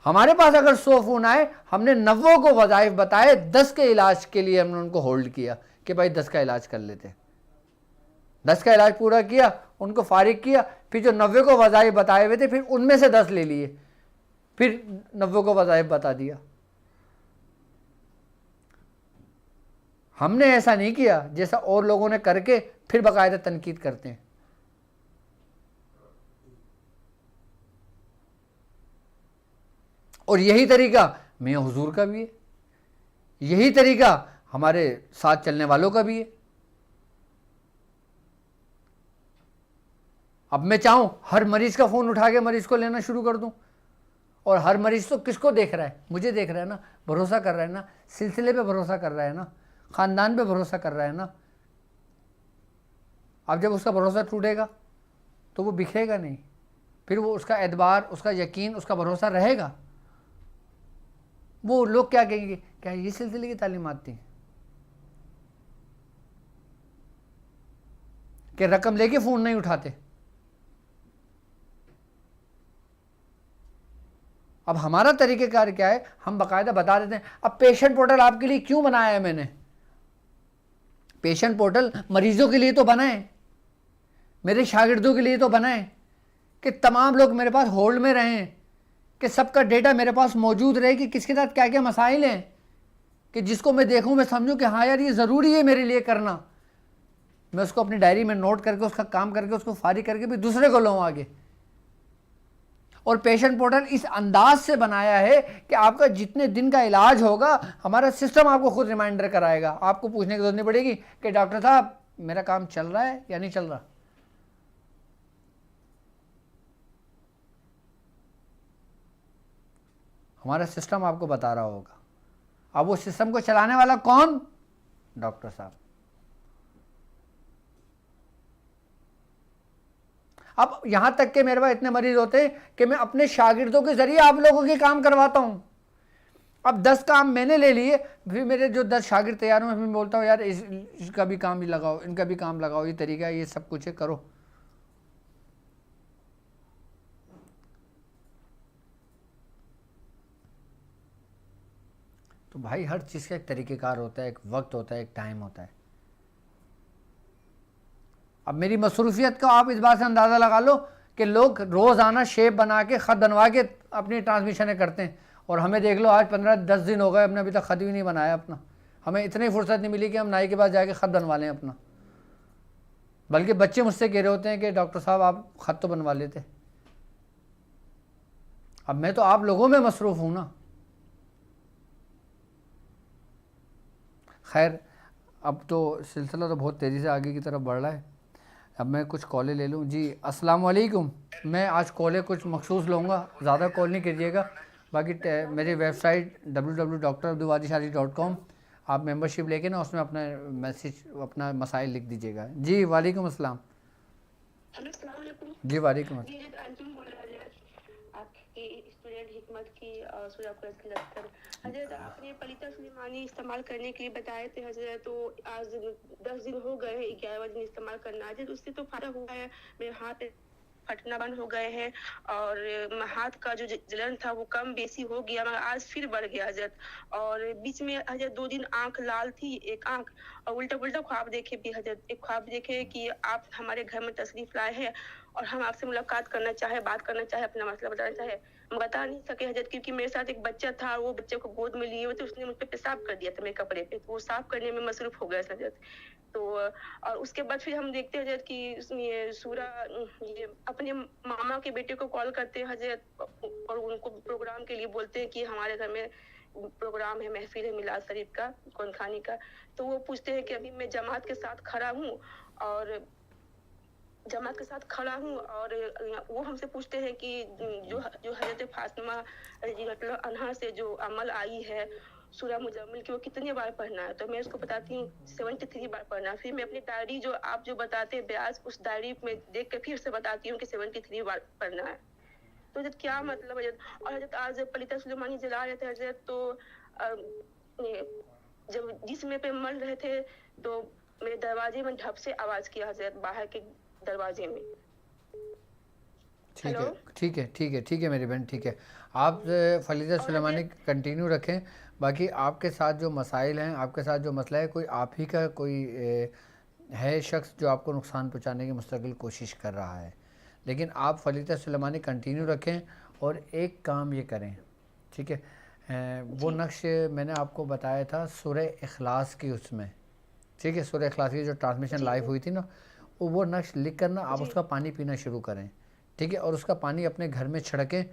हमारे पास अगर 100 फ़ोन आए, हमने 90 को वज़ाइफ बताए, 10 के इलाज के लिए हमने उनको होल्ड किया कि भाई 10 का इलाज कर लेते। 10 का इलाज पूरा किया, उनको फारिग किया, फिर जो 90 को वज़ाइफ बताए हुए थे फिर उनमें से 10 ले लिए, फिर 90 को वज़ाइफ बता दिया। हमने ऐसा नहीं किया जैसा और लोगों ने करके फिर बाकायदा तनकीद करते हैं। और यही तरीका मियाँ हुजूर का भी है, यही तरीका हमारे साथ चलने वालों का भी है। अब मैं चाहूं हर मरीज का फ़ोन उठा के मरीज को लेना शुरू कर दूं, और हर मरीज तो किसको देख रहा है? मुझे देख रहा है ना, भरोसा कर रहा है ना, सिलसिले पे भरोसा कर रहा है ना, ख़ानदान पे भरोसा कर रहा है ना। अब जब उसका भरोसा टूटेगा तो वो बिखरेगा नहीं, फिर वो उसका एतबार, उसका यकीन, उसका भरोसा रहेगा। वो लोग क्या कहेंगे, क्या ये सिलसिले की तालीमात थी कि रकम लेके फ़ोन नहीं उठाते? अब हमारा तरीक़ेकार क्या है, हम बाकायदा बता देते हैं। अब पेशेंट पोर्टल आपके लिए क्यों बनाया है मैंने? पेशेंट पोर्टल मरीजों के लिए तो बनाए, मेरे शागिर्दों के लिए तो बनाए कि तमाम लोग मेरे पास होल्ड में रहें, कि सबका डेटा मेरे पास मौजूद रहे कि किसके साथ क्या क्या मसाइल हैं, कि जिसको मैं देखूं मैं समझूं कि हाँ यार ये ज़रूरी है मेरे लिए करना, मैं उसको अपनी डायरी में नोट करके उसका काम करके उसको फारिग करके भी दूसरे को लाऊं आगे। और पेशेंट पोर्टल इस अंदाज से बनाया है कि आपका जितने दिन का इलाज होगा हमारा सिस्टम आपको खुद रिमाइंडर कराएगा, आपको पूछने की जरूरत नहीं पड़ेगी कि डॉक्टर साहब मेरा काम चल रहा है या नहीं चल रहा। हमारा सिस्टम आपको बता रहा होगा। अब वो सिस्टम को चलाने वाला कौन? डॉक्टर साहब। अब यहां तक के मेरे पास इतने मरीज होते हैं कि मैं अपने शागिर्दों के जरिए आप लोगों के काम करवाता हूं। अब 10 काम मैंने ले लिए, फिर मेरे जो 10 शागिर्द तैयार हुए, मैं बोलता हूँ यार इसका भी काम भी लगाओ, इनका भी काम लगाओ, ये तरीका है, ये सब कुछ है, करो। तो भाई हर चीज़ का एक तरीक़ेकार होता है, एक वक्त होता है, एक टाइम होता है। अब मेरी मसरूफियत का आप इस बात से अंदाज़ा लगा लो कि लोग रोज़ाना शेप बना के, ख़त बनवा के अपनी ट्रांसमिशनें करते हैं, और हमें देख लो आज 15-10 दिन हो गए हमने अभी तक ख़त भी नहीं बनाया अपना। हमें इतनी फुर्सत नहीं मिली कि हम नाई के पास जाके ख़त बनवा लें अपना। बल्कि बच्चे मुझसे कह रहे होते हैं कि डॉक्टर साहब आप ख़त तो बनवा लेते। अब मैं तो आप लोगों में मसरूफ़ हूँ ना। खैर अब तो सिलसिला तो बहुत तेज़ी से आगे की तरफ बढ़ रहा है। अब मैं कुछ कॉलें ले लूँ। जी अस्सलाम वालेकुम। मैं आज कॉलें कुछ मखसूस लूँगा, ज़्यादा कॉल नहीं कीजिएगा। बाकी मेरी वेबसाइट www.drabdulwadishari.com, आप मेंबरशिप लेके ना उसमें अपना मैसेज, अपना मसाइल लिख दीजिएगा। जी वालेकुम अस्सलाम। जी वालेकुम अस्सलाम। स्टूडेंट हिकमत की सूरह कुरान की लश्कर हजरत आपने पलीता सुलेमानी इस्तेमाल करने के लिए बताए थे हजरत, तो आज 10 दिन हो गए हैं, 11वां दिन इस्तेमाल करना हजरत, उससे तो फायदा हुआ है, मेरे हाथ फटना बंद हो गए हैं और हाथ का जो जलन था वो कम बेसी हो गया, मगर आज फिर बढ़ गया हजरत। और बीच में हजरत 2 दिन आंख लाल थी, एक आंख, और उल्टा उल्टा ख्वाब देखे भी हजरत। एक ख्वाब देखे कि आप हमारे घर में तशरीफ लाए हैं और हम आपसे मुलाकात करना चाहे, बात करना चाहे, अपना मसला बताना चाहे। हम बता नहीं सके हजरत, क्योंकि मेरे साथ एक बच्चा था, वो बच्चे को गोद में लिए हुए थे, उसने मुझ पे पेशाब कर दिया था मेरे कपड़े पे, तो वो साफ करने में मसरूफ हो गया हजरत। तो और उसके बाद फिर हम देखते हैं हजरत कि ये सूरा ये अपने मामा के बेटे को कॉल करते हैं हजरत और उनको प्रोग्राम के लिए बोलते हैं कि हमारे घर में प्रोग्राम है, महफिल है मिलाद शरीफ का, कौनखानी का। तो वो पूछते हैं कि अभी मैं जमात के साथ खड़ा हूँ और जमात के साथ खड़ा हूँ, और वो हमसे पूछते हैं कि जो हजरत फातिमा रज़ी अल्लाह अन्हा से जो अमल आई है सूरह मुजम्मिल की वो कितनी बार पढ़ना है, तो मैं उसको बताती हूँ 73 बार पढ़ना है। फिर मैं अपनी डायरी जो आप जो बताते हैं ब्याज, उस डायरी में देख के फिर से बताती हूँ कि 73 बार पढ़ना है। तो हज़रत क्या मतलब हज़रत, और हज़रत आज पलीता सुलेमानी जला रहे थे हज़रत, तो ये जब जिस्म पे मल रहे थे तो मेरे दरवाजे में ढप से आवाज़ किया हज़रत, बाहर के दरवाजे में। ठीक हेलो? है, ठीक है, ठीक है, ठीक है मेरी बहन, ठीक है। आप फ़लीदा और सुलेमानी हज़रत कंटिन्यू रखें। बाकी आपके साथ जो मसाइल हैं, आपके साथ जो मसला है, कोई आप ही का कोई है शख्स जो आपको नुकसान पहुंचाने की मुस्तकिल कोशिश कर रहा है। लेकिन आप फ़लीदा सुलेमानी कंटिन्यू रखें और एक काम ये करें, ठीक है। वो जी, नक्श मैंने आपको बताया था सूरह इखलास की, उसमें ठीक है, सूरह इखलास की जो ट्रांसमिशन जी, लाइव हुई थी ना, वो नक्श लिख कर ना आप जी, उसका पानी पीना शुरू करें, ठीक है। और उसका पानी अपने घर में छिड़कें,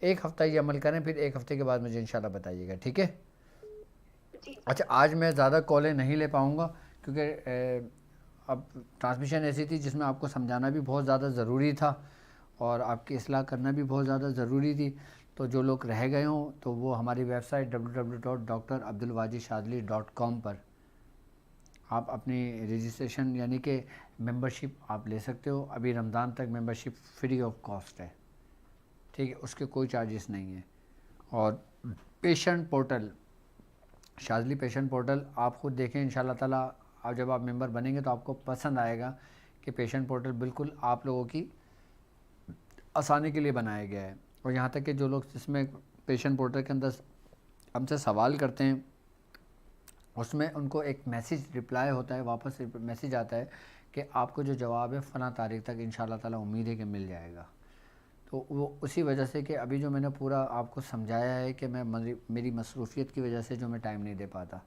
एक हफ़्ता ये अमल करें, फिर एक हफ़्ते के बाद मुझे इंशाल्लाह बताइएगा, ठीक है। जी, अच्छा, आज मैं ज़्यादा कॉलें नहीं ले पाऊँगा क्योंकि अब ट्रांसमिशन ऐसी थी जिसमें आपको समझाना भी बहुत ज़्यादा ज़रूरी था और आपकी इस्लाह करना भी बहुत ज़्यादा ज़रूरी थी। तो जो लोग रह गए हों तो वो हमारी वेबसाइट www.drabdulwajidshadli.com पर आप अपनी रजिस्ट्रेशन यानी कि मेंबरशिप आप ले सकते हो। अभी रमज़ान तक मेंबरशिप फ्री ऑफ कॉस्ट है, ठीक है, उसके कोई चार्जेस नहीं है। और patient portal, Shazli patient portal आप ख़ुद देखें इंशाल्लाह ताला। आप जब आप मेंबर बनेंगे तो आपको पसंद आएगा कि पेशेंट पोर्टल बिल्कुल आप लोगों की आसानी के लिए बनाया गया है। और यहाँ तक कि जो लोग इसमें पेशेंट पोर्टल के अंदर हमसे सवाल करते हैं, उसमें उनको एक मैसेज रिप्लाई होता है, वापस मैसेज आता है कि आपको जो जवाब है फ़लाँ तारीख़ तक इंशाल्लाह ताला उम्मीद है कि मिल जाएगा। तो वो उसी वजह से कि अभी जो मैंने पूरा आपको समझाया है कि मैं मेरी मसरूफ़ियत की वजह से जो मैं टाइम नहीं दे पाता,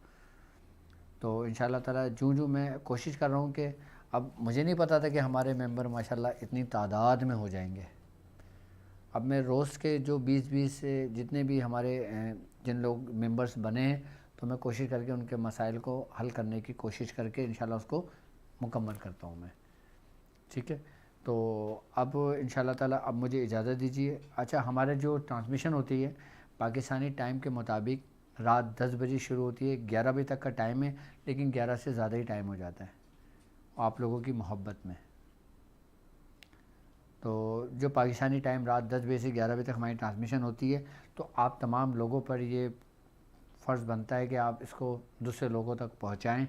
तो इंशाल्लाह ताला जूँ मैं कोशिश कर रहा हूँ कि अब मुझे नहीं पता था कि हमारे मेंबर माशाल्लाह इतनी तादाद में हो जाएंगे। अब मैं रोज़ के जो 20-20 जितने भी हमारे जिन लोग मेंबर्स बने हैं, तो मैं कोशिश करके उनके मसाइल को हल करने की कोशिश करके इंशाल्लाह उसको मुकम्मल करता हूँ मैं, ठीक है। तो अब इंशाल्लाह ताला अब मुझे इजाज़त दीजिए। अच्छा, हमारे जो ट्रांसमिशन होती है पाकिस्तानी टाइम के मुताबिक रात 10 बजे शुरू होती है, 11 बजे तक का टाइम है, लेकिन 11 से ज़्यादा ही टाइम हो जाता है आप लोगों की मोहब्बत में। तो जो पाकिस्तानी टाइम रात 10 बजे से 11 बजे तक हमारी ट्रांसमिशन होती है, तो आप तमाम लोगों पर ये फ़र्ज़ बनता है कि आप इसको दूसरे लोगों तक पहुँचाएँ,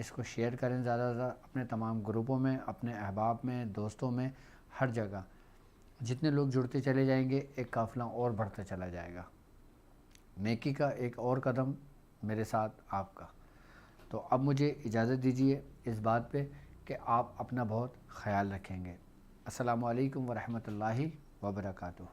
इसको शेयर करें ज़्यादा से ज़्यादा अपने तमाम ग्रुपों में, अपने अहबाब में, दोस्तों में, हर जगह। जितने लोग जुड़ते चले जाएंगे एक काफ़िला और बढ़ता चला जाएगा। नेकी का एक और कदम मेरे साथ आपका। तो अब मुझे इजाज़त दीजिए इस बात पे कि आप अपना बहुत ख़याल रखेंगे। अस्सलामु अलैकुम व रहमतुल्लाहि व बरकातुहू।